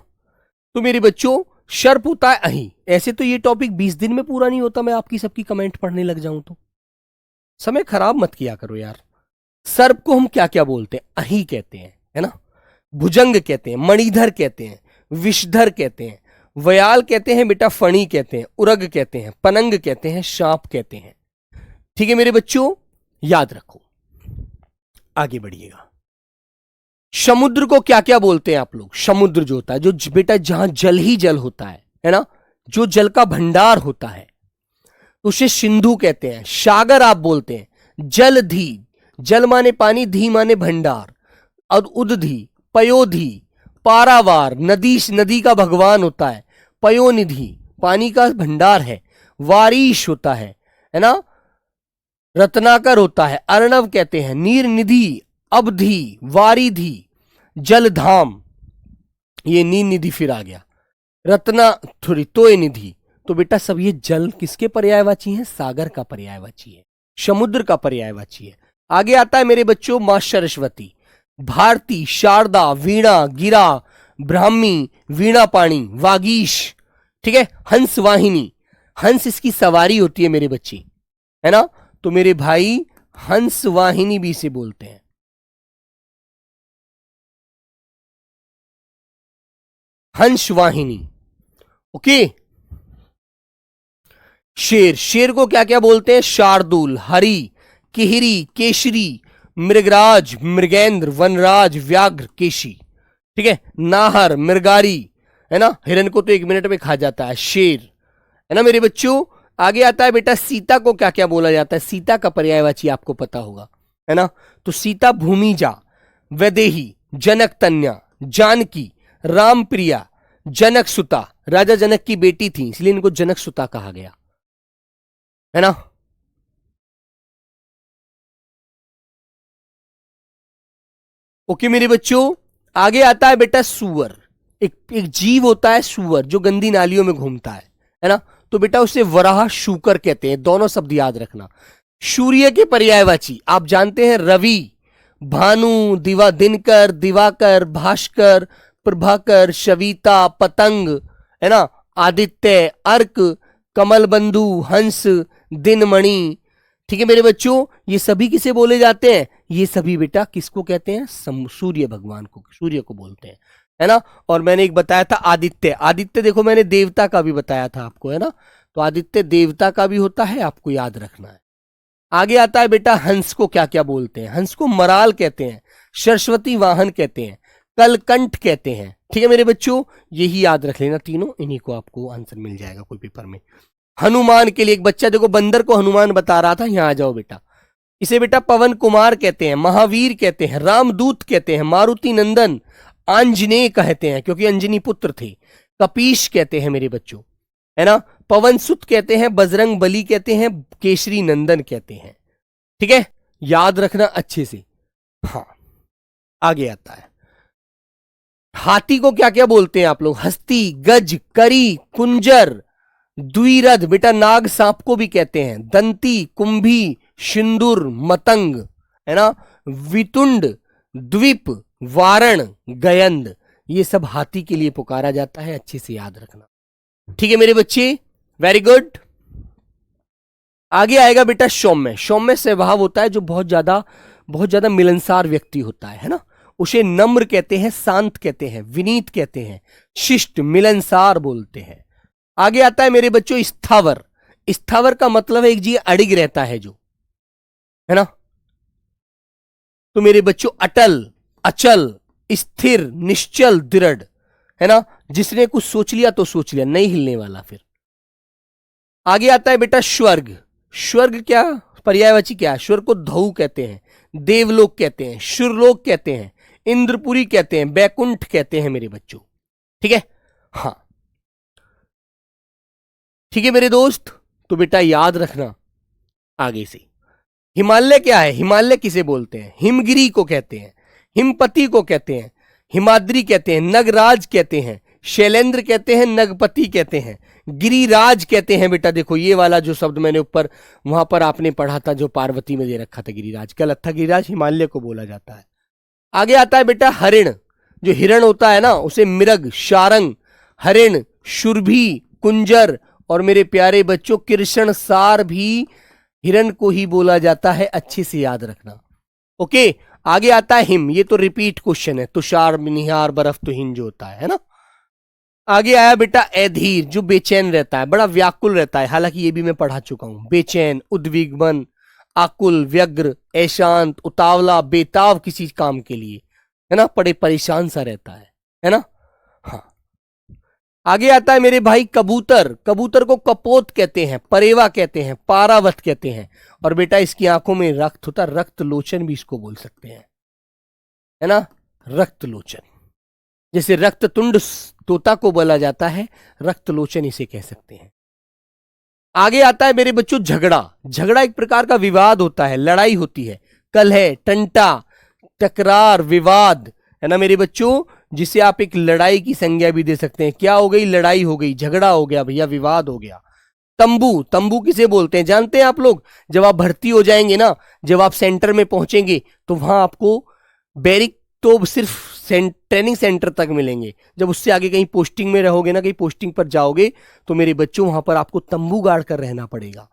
तो मेरे बच्चों शर्प होता है अही। ऐसे तो ये टॉपिक 20 दिन में पूरा नहीं होता, मैं आपकी सबकी कमेंट पढ़ने लग जाऊं तो। समय खराब मत किया करो यार। सर्प को हम क्या क्या बोलते हैं? अही कहते हैं, है ना। भुजंग कहते हैं, मणिधर कहते हैं, विषधर कहते हैं, वयाल कहते हैं बेटा, फणी कहते हैं, उरग कहते हैं, पनंग कहते हैं, सांप कहते हैं। ठीक है मेरे बच्चों, याद रखो। आगे बढ़िएगा। समुद्र को क्या क्या बोलते हैं आप लोग? समुद्र जो होता है, जो बेटा जहां जल ही जल होता है ना, जो जल का भंडार होता है, उसे सिंधु कहते हैं। सागर आप बोलते हैं। जलधि, जल माने पानी, धी माने भंडार, और उदधि, पयोधि, पारावार, नदी, नदी का भगवान होता है। पयोनिधि, पानी का भंडार है। वारीश होता है ना। रत्नाकर होता है, अर्णव कहते हैं। नीर निधि, अवधि, वारिधि, जलधाम, ये नीर निधि फिर आ गया। रत्ना थोड़ी तोय निधि। तो बेटा सब ये जल किसके पर्यायवाची है? सागर का पर्यायवाची है, समुद्र का पर्यायवाची है। आगे आता है मेरे बच्चों मां सरस्वती, भारती, शारदा, वीणा, गिरा, ब्राह्मी, वीणा पाणी, वागीश, ठीक है। हंस वाहिनी, हंस इसकी सवारी होती है मेरे बच्चे, है ना। तो मेरे भाई हंस वाहिनी भी इसे बोलते हैं। हंस वाहिनी, ओके। शेर, शेर को क्या क्या बोलते हैं? शार्दुल, हरि, किहिरी, केशरी, मृगराज, मृगेंद्र, वनराज, व्याघ्र, केशी, ठीक है। नाहर, मृगारी, है ना। हिरन को तो 1 मिनट में खा जाता है, शेर, है ना मेरे बच्चों। आगे आता है बेटा सीता को क्या क्या बोला जाता है? सीता का पर्यायवाची आपको पता होगा, है ना। तो सीता भूमिजा, वैदेही, जनक तन्या, जानकी, रामप्रिया, जनक सुता। राजा जनक की बेटी थी इसलिए इनको जनक सुता कहा गया, है ना। ओके मेरे बच्चों, आगे आता है बेटा सूअर। एक जीव होता है सूअर, जो गंदी नालियों में घूमता है ना। तो बेटा उसे वराह शूकर कहते हैं। दोनों शब्द याद रखना। सूर्य के पर्यायवाची आप जानते हैं, रवि, भानु, दिनकर, दिवाकर, भास्कर, प्रभाकर, शविता, पतंग, है ना, आदित्य, अर्क, कमलबंधु, हंस, दिनमणि, ठीक है मेरे बच्चों। ये सभी किसे बोले जाते हैं? ये सभी बेटा किसको कहते हैं? सूर्य भगवान को, सूर्य को बोलते हैं, है ना। और मैंने एक बताया था आदित्य, आदित्य देखो मैंने देवता का भी बताया था आपको, है ना। तो आदित्य देवता का भी होता है, आपको याद रखना है। आगे आता है बेटा हंस को क्या क्या बोलते हैं। हंस को मराल कहते हैं, सरस्वती वाहन कहते हैं, कलकंठ कहते हैं। ठीक है मेरे बच्चों, यही याद रख लेना तीनों, इन्हीं को आपको आंसर मिल जाएगा कोई पेपर में। हनुमान के लिए एक बच्चा देखो बंदर को हनुमान बता रहा था, यहां आ जाओ बेटा। इसे बेटा पवन कुमार कहते हैं, महावीर कहते हैं, रामदूत कहते हैं, मारुति नंदन, आंजनेय कहते हैं क्योंकि अंजनी पुत्र थे, कपीश कहते हैं मेरे बच्चों, है ना। पवन सुत कहते हैं, बजरंग बली कहते हैं, केसरी नंदन कहते हैं। ठीक है, याद रखना अच्छे से। हाँ, आगे आता है हाथी को क्या क्या बोलते हैं आप लोग। हस्ती, गज, करी, कुंजर, द्विरथ, बेटा नाग सांप को भी कहते हैं, दंती, कुंभी, सिंदूर, मतंग, है ना, वितुंड, द्वीप, वारण, गयंद, ये सब हाथी के लिए पुकारा जाता है, अच्छे से याद रखना। ठीक है मेरे बच्चे, वेरी गुड। आगे आएगा बेटा सौम्य। सौम्य स्वभाव होता है जो बहुत ज्यादा मिलनसार व्यक्ति होता है ना। उसे नम्र कहते हैं, शांत कहते हैं, विनीत कहते हैं, शिष्ट, मिलनसार बोलते हैं। आगे आता है मेरे बच्चों स्थावर। स्थावर का मतलब है एक जी अड़िग रहता है जो, है ना। तो मेरे बच्चों अटल, अचल, स्थिर, निश्चल, दृढ़, है ना। जिसने कुछ सोच लिया तो सोच लिया, नहीं हिलने वाला फिर। आगे आता है बेटा स्वर्ग। स्वर्ग क्या पर्यायवाची क्या है। स्वर्ग को धऊ कहते हैं, देवलोक कहते हैं, शुरलोक कहते हैं, इंद्रपुरी कहते हैं, बैकुंठ कहते हैं मेरे बच्चों। ठीक है, हाँ ठीक है मेरे दोस्त। तो बेटा याद रखना आगे से। हिमालय क्या है। हिमालय किसे बोलते हैं। हिमगिरी को कहते हैं, हिमपति को कहते हैं, हिमाद्री कहते हैं, नगराज कहते हैं, शैलेंद्र कहते हैं, नगपति कहते हैं, गिरिराज कहते हैं। बेटा देखो ये वाला जो शब्द मैंने ऊपर वहां पर आपने पढ़ा था जो पार्वती में दे रखा था, गिरिराज गलत था, गिरिराज हिमालय को बोला जाता है। आगे आता है बेटा हरिण। जो हिरण होता है ना उसे मृग, शारंग, हरिण, शुरभी, कुंजर और मेरे प्यारे बच्चों कृष्ण सार भी हिरण को ही बोला जाता है, अच्छे से याद रखना। ओके, आगे आता है हिम। ये तो रिपीट क्वेश्चन है, तुषार, निहार, बर्फ, तुहिन जो होता है ना। आगे आया बेटा अधीर, जो बेचैन रहता है, बड़ा व्याकुल रहता है, हालांकि ये भी मैं पढ़ा चुका हूं। बेचैन, उद्विग्न, आकुल, व्यग्र, अशांत, उतावला, बेताव किसी काम के लिए, है ना, बड़े परेशान सा रहता है ना। हाँ, आगे आता है मेरे भाई कबूतर। कबूतर को कपोत कहते हैं, परेवा कहते हैं, पारावत कहते हैं। और बेटा इसकी आंखों में रक्त होता है, रक्त लोचन भी इसको बोल सकते हैं, है ना, रक्त लोचन। जैसे रक्ततुंड तोता को बोला जाता है, रक्त लोचन इसे कह सकते हैं। आगे आता है मेरे बच्चों झगड़ा। झगड़ा एक प्रकार का विवाद होता है, लड़ाई होती है, कलह, टंटा, तकरार, विवाद, है ना मेरे बच्चों, जिसे आप एक लड़ाई की संज्ञा भी दे सकते हैं। क्या हो गई, लड़ाई हो गई, झगड़ा हो गया भैया, विवाद हो गया। तंबू, तंबू किसे बोलते हैं जानते हैं आप लोग। जब आप भर्ती हो जाएंगे ना, जब आप सेंटर में पहुंचेंगे तो वहां आपको बैरिक तो सिर्फ ट्रेनिंग सेंटर तक मिलेंगे। जब उससे आगे कहीं पोस्टिंग में रहोगे ना, कहीं पोस्टिंग पर जाओगे तो मेरे बच्चों वहां पर आपको तंबू गाड़ कर रहना पड़ेगा।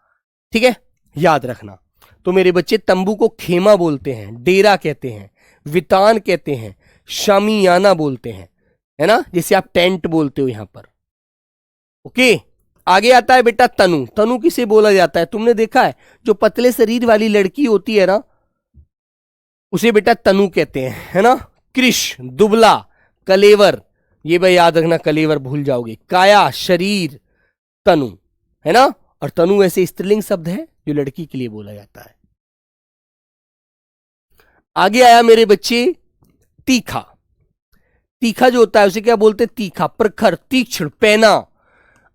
ठीक है, याद रखना। तो मेरे बच्चे तंबू को खेमा बोलते हैं, डेरा कहते हैं, वितान कहते हैं, शामियाना बोलते हैं, है ना, जैसे आप टेंट बोलते हो यहां पर। ओके, आगे आता है बेटा तनु। तनु किसे बोला जाता है, तुमने देखा है जो पतले शरीर वाली लड़की होती है ना उसे बेटा तनु कहते हैं, है ना। कृश, दुबला, कलेवर, ये भाई याद रखना, कलेवर भूल जाओगे। काया, शरीर, तनु, है ना। और तनु ऐसे स्त्रीलिंग शब्द है जो लड़की के लिए बोला जाता है। आगे आया मेरे बच्चे तीखा। तीखा जो होता है उसे क्या बोलते हैं, तीखा, प्रखर, तीक्ष्ण, पैना।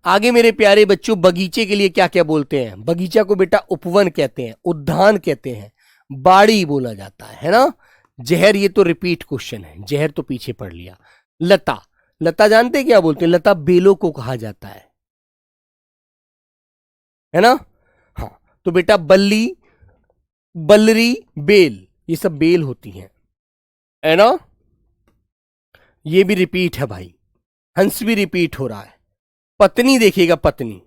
आगे मेरे प्यारे बच्चों बगीचे के लिए क्या क्या बोलते हैं। बगीचा को बेटा उपवन कहते हैं, उद्यान कहते हैं, बाड़ी बोला जाता है ना। जहर, ये तो रिपीट क्वेश्चन है, जहर तो पीछे पढ़ लिया। लता, लता जानते हैं क्या बोलते हैं, लता बेलों को कहा जाता है ना। हाँ, तो बेटा बल्ली, बल्लरी, बेल, ये सब बेल होती हैं, है ना। ये भी रिपीट है भाई, हंस भी रिपीट हो रहा है। पत्नी देखिएगा, पत्नी,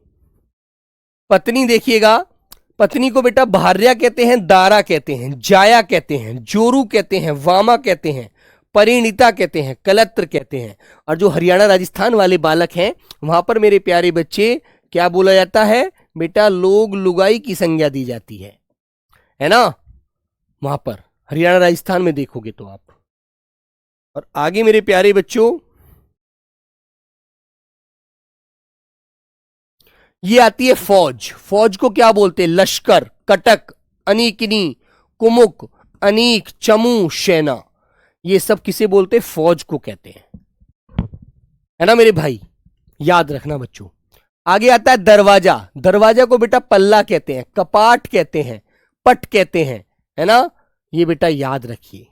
पत्नी देखिएगा, पत्नी को बेटा भार्या कहते हैं, दारा कहते हैं, जाया कहते हैं, जोरू कहते हैं, वामा कहते हैं, परिणीता कहते हैं, कलत्र कहते हैं। और जो हरियाणा राजस्थान वाले बालक हैं वहां पर मेरे प्यारे बच्चे क्या बोला जाता है बेटा, लोग लुगाई की संज्ञा दी जाती है ना, वहां पर हरियाणा राजस्थान में देखोगे तो आप। और आगे मेरे प्यारे बच्चों ये आती है फौज। फौज को क्या बोलते हैं, लश्कर, कटक, अनीकिनी, कुमुक, अनीक, चमू, सेना, ये सब किसे बोलते हैं, फौज को कहते हैं, है ना मेरे भाई, याद रखना बच्चों। आगे आता है दरवाजा। दरवाजा को बेटा पल्ला कहते हैं, कपाट कहते हैं, पट कहते हैं, है ना, ये बेटा याद रखिए,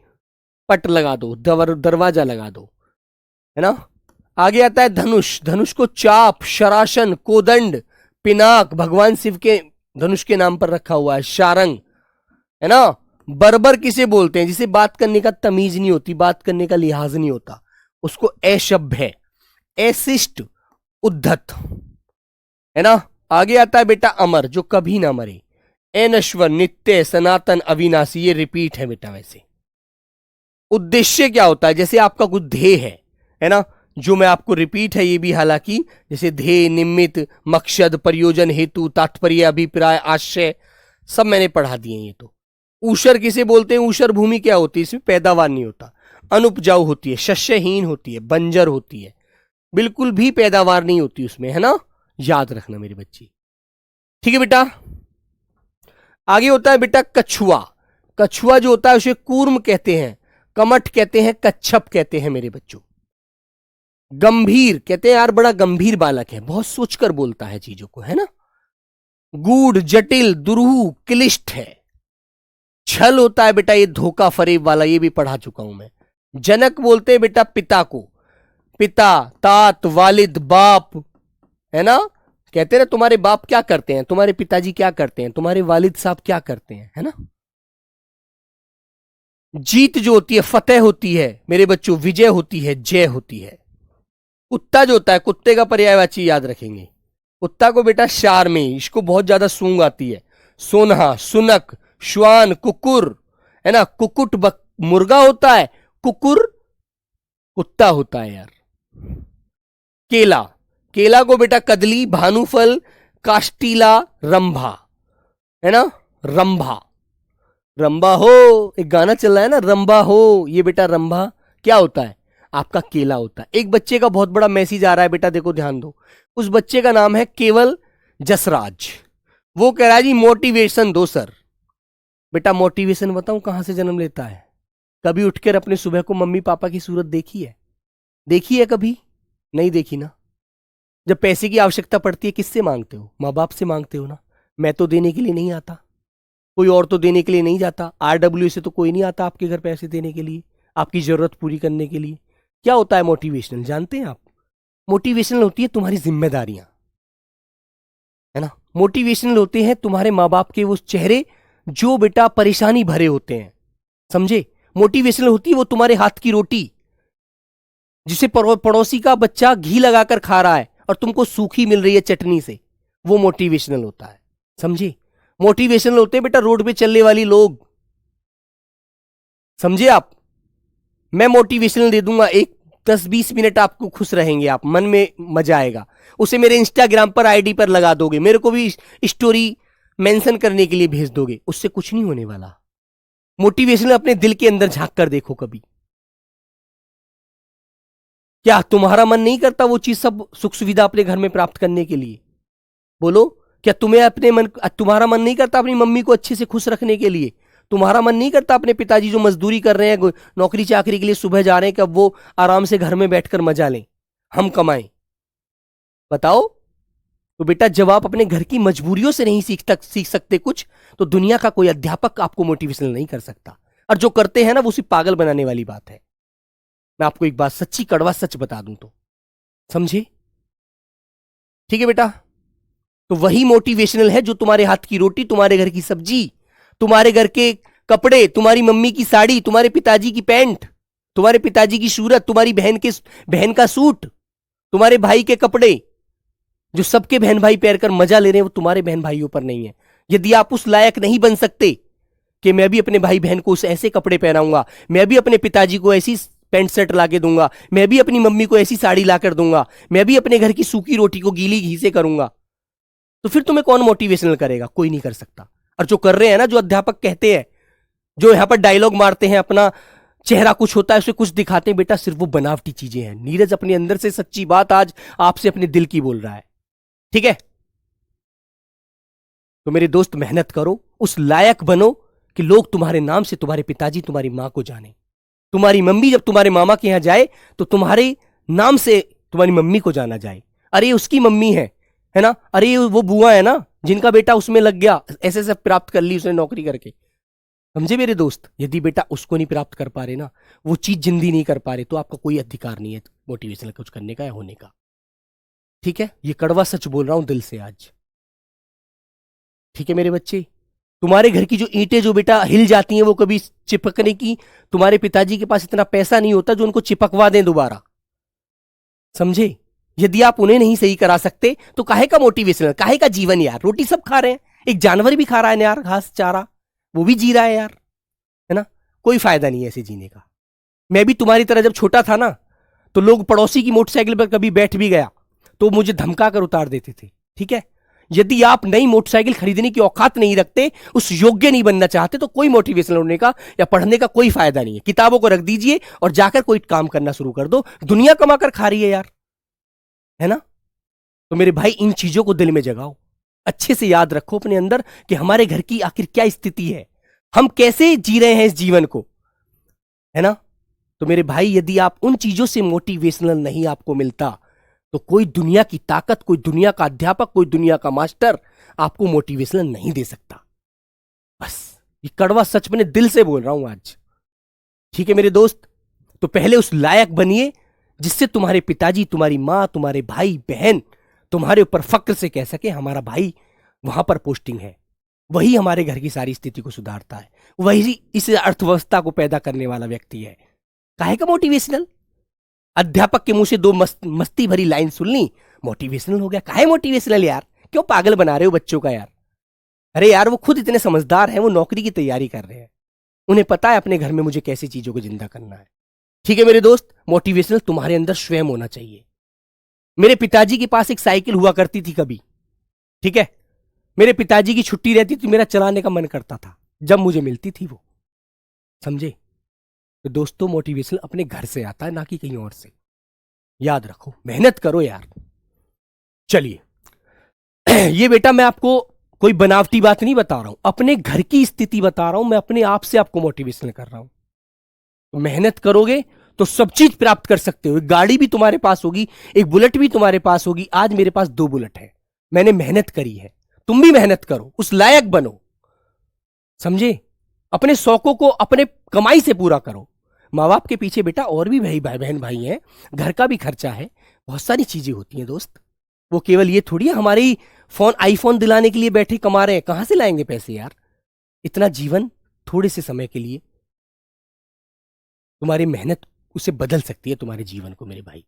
पट लगा दो, दरवाजा लगा दो, है ना। आगे आता है धनुष। धनुष को चाप, शरासन, कोदंड, पिनाक, भगवान शिव के धनुष के नाम पर रखा हुआ है, शारंग, है ना। बर्बर किसे बोलते हैं, जिसे बात करने का तमीज नहीं होती, बात करने का लिहाज नहीं होता, उसको अशभ है, अशिष्ट, उद्धत, है ना। आगे आता है बेटा अमर, जो कभी ना मरे, अनश्वर, नित्य, सनातन, अविनाशी, ये रिपीट है बेटा। वैसे उद्देश्य क्या होता है, जैसे आपका कुछ ध्येय है ना, जो मैं आपको रिपीट है ये भी, हालांकि जैसे ध्येय, निमित्त, मकसद, प्रयोजन, हेतु, तात्पर्य, अभिप्राय, आशय, सब मैंने पढ़ा दिए ये तो। ऊषर किसे बोलते हैं, ऊषर भूमि क्या होती है, इसमें पैदावार नहीं होता, अनुपजाऊ होती है, शस्यहीन होती है, बंजर होती है, बिल्कुल भी पैदावार नहीं होती उसमें, है ना, याद रखना मेरे बच्चे, ठीक है बेटा। आगे होता है बेटा कछुआ। कछुआ जो होता है उसे कूर्म कहते हैं, कमठ कहते हैं, कच्छप कहते हैं मेरे बच्चों। गंभीर कहते हैं यार बड़ा गंभीर बालक है, बहुत सोचकर बोलता है चीजों को, है ना। गूढ़, जटिल, दुरूह, क्लिष्ट है। छल होता है बेटा ये धोखा फरेब वाला, ये भी पढ़ा चुका हूं मैं। जनक बोलते हैं बेटा पिता को, पिता, तात, वालिद, बाप, है ना। कहते हैं ना तुम्हारे बाप क्या करते हैं, तुम्हारे पिताजी क्या करते हैं, तुम्हारे वालिद साहब क्या करते हैं, है ना। जीत जो होती है फतेह होती है मेरे बच्चों, विजय होती है, जय होती है। कुत्ता जो होता है, कुत्ते का पर्यायवाची याद रखेंगे, कुत्ता को बेटा शार में, इसको बहुत ज्यादा सूंघ आती है, सोनहा, सुनक, श्वान, कुकुर, है ना। कुकुट मुर्गा होता है, कुकुर कुत्ता होता है यार। केला, केला को बेटा कदली, भानुफल, काष्टीला, रंभा, है ना, रंभा, रंभा हो, एक गाना चल रहा है ना, रंभा हो, ये बेटा रंभा क्या होता है, आपका केला होता है। एक बच्चे का बहुत बड़ा मैसेज आ रहा है बेटा, देखो ध्यान दो, उस बच्चे का नाम है केवल जसराज। वो कह रहा है जी मोटिवेशन दो सर। बेटा मोटिवेशन बताऊं कहां से जन्म लेता है, कभी उठकर अपने सुबह को मम्मी पापा की सूरत देखी है, देखी है कभी, नहीं देखी ना। जब पैसे की आवश्यकता पड़ती है किससे मांगते हो, माँ बाप से मांगते हो ना। मैं तो देने के लिए नहीं आता, कोई और तो देने के लिए नहीं जाता, RW से तो कोई नहीं आता आपके घर पैसे देने के लिए, आपकी जरूरत पूरी करने के लिए। क्या होता है मोटिवेशनल, जानते हैं आप, मोटिवेशनल होती है तुम्हारी जिम्मेदारियां, है ना। मोटिवेशनल होते हैं तुम्हारे माँ बाप के वो चेहरे जो बेटा परेशानी भरे होते हैं, समझे। मोटिवेशनल होती है वो तुम्हारे हाथ की रोटी, जिसे पड़ोसी का बच्चा घी लगाकर खा रहा है और तुमको सूखी मिल रही है चटनी से, वो मोटिवेशनल होता है, समझे। मोटिवेशनल होते हैं बेटा रोड पे चलने वाली लोग, समझे आप। मैं मोटिवेशनल दे दूंगा, एक 10-20 मिनट आपको खुश रहेंगे आप, मन में मजा आएगा, उसे मेरे इंस्टाग्राम पर आईडी पर लगा दोगे, मेरे को भी स्टोरी मेंशन करने के लिए भेज दोगे, उससे कुछ नहीं होने वाला। मोटिवेशनल अपने दिल के अंदर झांक कर देखो कभी, क्या तुम्हारा मन नहीं करता वो चीज सब सुख सुविधा अपने घर में प्राप्त करने के लिए, बोलो। क्या तुम्हारा मन नहीं करता अपनी मम्मी को अच्छे से खुश रखने के लिए, तुम्हारा मन नहीं करता अपने पिताजी जो मजदूरी कर रहे हैं, नौकरी चाकरी के लिए सुबह जा रहे हैं, कि अब वो आराम से घर में बैठकर मजा लें, हम कमाएं, बताओ। तो बेटा जब आप अपने घर की मजबूरियों से नहीं सीख सकते कुछ, तो दुनिया का कोई अध्यापक आपको मोटिवेशनल नहीं कर सकता, और जो करते हैं ना वो सिर्फ पागल बनाने वाली बात है। मैं आपको एक बात सच्ची कड़वा सच बता दूं तो, समझे, ठीक है बेटा। तो वही मोटिवेशनल है जो तुम्हारे हाथ की रोटी, तुम्हारे घर की सब्जी, तुम्हारे घर के कपड़े, तुम्हारी मम्मी की साड़ी, तुम्हारे पिताजी की पैंट, तुम्हारे पिताजी की सूरत, तुम्हारी बहन का सूट, तुम्हारे भाई के कपड़े, जो सबके बहन भाई पहन कर मजा ले रहे हैं, वो तुम्हारे बहन भाइयों पर नहीं है। यदि आप उस लायक नहीं बन सकते कि मैं भी अपने भाई बहन को उस ऐसे कपड़े पहनाऊंगा, मैं भी अपने पिताजी को ऐसी पैंट शर्ट ला के दूंगा, मैं भी अपनी मम्मी को ऐसी साड़ी ला कर दूंगा, मैं भी अपने घर की सूखी रोटी को गीली घी से करूंगा, तो फिर तुम्हें कौन मोटिवेशनल करेगा? कोई नहीं कर सकता। और जो कर रहे हैं ना, जो अध्यापक कहते हैं, जो यहां पर डायलॉग मारते हैं, अपना चेहरा कुछ होता है उसे कुछ दिखाते हैं, बेटा सिर्फ वो बनावटी चीजें हैं। नीरज अपने अंदर से सच्ची बात आज आपसे अपने दिल की बोल रहा है, ठीक है? तो मेरे दोस्त मेहनत करो, उस लायक बनो कि लोग तुम्हारे नाम से तुम्हारे पिताजी तुम्हारी मां को जाने। तुम्हारी मम्मी जब तुम्हारे मामा के यहां जाए तो तुम्हारे नाम से तुम्हारी मम्मी को जाना जाए, अरे उसकी मम्मी है ना, अरे वो बुआ है ना जिनका बेटा उसमें लग गया, ऐसे सब प्राप्त कर ली उसने नौकरी करके। समझे मेरे दोस्त? यदि बेटा उसको नहीं प्राप्त कर पा रहे ना, वो चीज जिंदी नहीं कर पा रहे, तो आपका कोई अधिकार नहीं है मोटिवेशनल कुछ करने का या होने का, ठीक है? ये कड़वा सच बोल रहा हूं दिल से आज, ठीक है मेरे बच्चे? तुम्हारे घर की जो ईंटें जो बेटा हिल जाती हैं, वो कभी चिपकने की तुम्हारे पिताजी के पास इतना पैसा नहीं होता जो उनको चिपकवा दें दोबारा, समझे? यदि आप उन्हें नहीं सही करा सकते तो काहे का मोटिवेशनल, काहे का जीवन यार? रोटी सब खा रहे हैं, एक जानवर भी खा रहा है यार घास चारा, वो भी जी रहा है यार, है ना? कोई फायदा नहीं है ऐसे जीने का। मैं भी तुम्हारी तरह जब छोटा था ना, तो लोग पड़ोसी की मोटरसाइकिल पर कभी बैठ भी गया तो मुझे धमका कर उतार देते थे, ठीक है? यदि आप नई मोटरसाइकिल खरीदने की औकात नहीं रखते, उस योग्य नहीं बनना चाहते, तो कोई मोटिवेशनल होने का या पढ़ने का कोई फायदा नहीं है। किताबों को रख दीजिए और जाकर कोई काम करना शुरू कर दो, दुनिया कमाकर खा रही है यार, है ना? तो मेरे भाई इन चीजों को दिल में जगाओ, अच्छे से याद रखो अपने अंदर कि हमारे घर की आखिर क्या स्थिति है, हम कैसे जी रहे हैं इस जीवन को, है ना? तो मेरे भाई यदि आप उन चीजों से मोटिवेशनल नहीं आपको मिलता, तो कोई दुनिया की ताकत, कोई दुनिया का अध्यापक, कोई दुनिया का मास्टर आपको मोटिवेशनल नहीं दे सकता। बस ये कड़वा सच मैंने दिल से बोल रहा हूं आज, ठीक है मेरे दोस्त? तो पहले उस लायक बनिए जिससे तुम्हारे पिताजी, तुम्हारी मां, तुम्हारे भाई बहन तुम्हारे ऊपर फक्र से कह सके हमारा भाई वहां पर पोस्टिंग है, वही हमारे घर की सारी स्थिति को सुधारता है, वही इस अर्थव्यवस्था को पैदा करने वाला व्यक्ति है। काहे का मोटिवेशनल? अध्यापक के मुंह से दो मस्ती भरी लाइन सुन ली, मोटिवेशनल हो गया। काहे मोटिवेशनल यार? क्यों पागल बना रहे हो बच्चों का यार? अरे यार वो खुद इतने समझदार हैं, वो नौकरी की तैयारी कर रहे हैं, उन्हें पता है अपने घर में मुझे कैसी चीजों को जिंदा करना है, ठीक है मेरे दोस्त? मोटिवेशनल तुम्हारे अंदर स्वयं होना चाहिए। मेरे पिताजी के पास एक साइकिल हुआ करती थी कभी, ठीक है? मेरे पिताजी की छुट्टी रहती थी, मेरा चलाने का मन करता था जब मुझे मिलती थी वो, समझे? तो दोस्तों मोटिवेशन अपने घर से आता है, ना कि कहीं और से। याद रखो, मेहनत करो यार। चलिए ये बेटा मैं आपको कोई बनावटी बात नहीं बता रहा हूं, अपने घर की स्थिति बता रहा हूं, मैं अपने आप से आपको मोटिवेशन कर रहा हूं। तो मेहनत करोगे तो सब चीज प्राप्त कर सकते हो। एक गाड़ी भी तुम्हारे पास होगी, एक बुलेट भी तुम्हारे पास होगी। आज मेरे पास 2 बुलेट है, मैंने मेहनत करी है, तुम भी मेहनत करो, उस लायक बनो, समझे? अपने शौकों को अपने कमाई से पूरा करो। माँ बाप के पीछे बेटा और भी भाई बहन भाई हैं, घर का भी खर्चा है, बहुत सारी चीजें होती हैं दोस्त। वो केवल ये थोड़ी है हमारी आईफोन दिलाने के लिए बैठे कमा रहे हैं, कहां से लाएंगे पैसे यार? इतना जीवन थोड़े से समय के लिए, तुम्हारी मेहनत उसे बदल सकती है तुम्हारे जीवन को मेरे भाई,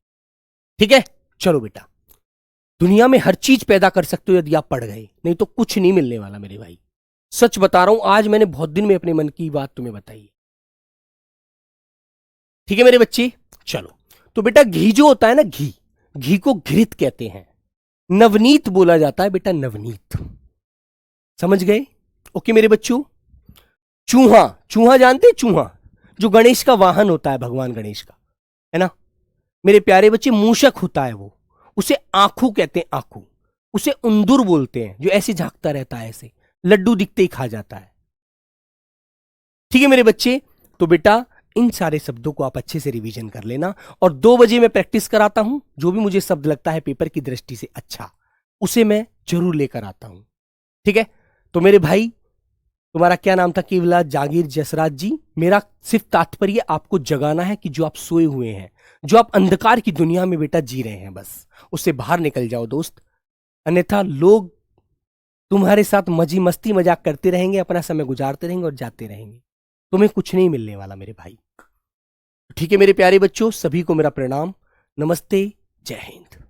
ठीक है? चलो बेटा, दुनिया में हर चीज पैदा कर सकते हो यदि आप पढ़ गए, नहीं तो कुछ नहीं मिलने वाला मेरे भाई। सच बता रहा हूं, आज मैंने बहुत दिन में अपने मन की बात तुम्हें बताई, ठीक है मेरे बच्चे? चलो, तो बेटा घी जो होता है ना, घी को घृत कहते हैं, नवनीत बोला जाता है बेटा, नवनीत, समझ गए? ओके मेरे बच्चों? चूहा जानते? चूहा जो गणेश का वाहन होता है, भगवान गणेश का, है ना मेरे प्यारे बच्चे? मूषक होता है वो, उसे आंखू कहते हैं, आंखू। उसे उंदुर बोलते हैं, जो ऐसे झांकता रहता है, ऐसे लड्डू दिखते ही खा जाता है, ठीक है मेरे बच्चे? तो बेटा इन सारे शब्दों को आप अच्छे से रिवीजन कर लेना, और 2 बजे मैं प्रैक्टिस कराता हूं, जो भी मुझे शब्द लगता है पेपर की दृष्टि से अच्छा, उसे मैं जरूर लेकर आता हूं, ठीक है? तो मेरे भाई, तुम्हारा क्या नाम था? केवला जागीर जसराज जी। मेरा सिर्फ तात्पर्य आपको जगाना है कि जो आप सोए हुए हैं, जो आप अंधकार की दुनिया में बेटा जी रहे हैं, बस उससे बाहर निकल जाओ दोस्त, अन्यथा लोग तुम्हारे साथ मस्ती मजाक करते रहेंगे, अपना समय गुजारते रहेंगे और जाते रहेंगे, तुम्हें कुछ नहीं मिलने वाला मेरे भाई, ठीक है मेरे प्यारे बच्चों? सभी को मेरा प्रणाम, नमस्ते, जय हिंद।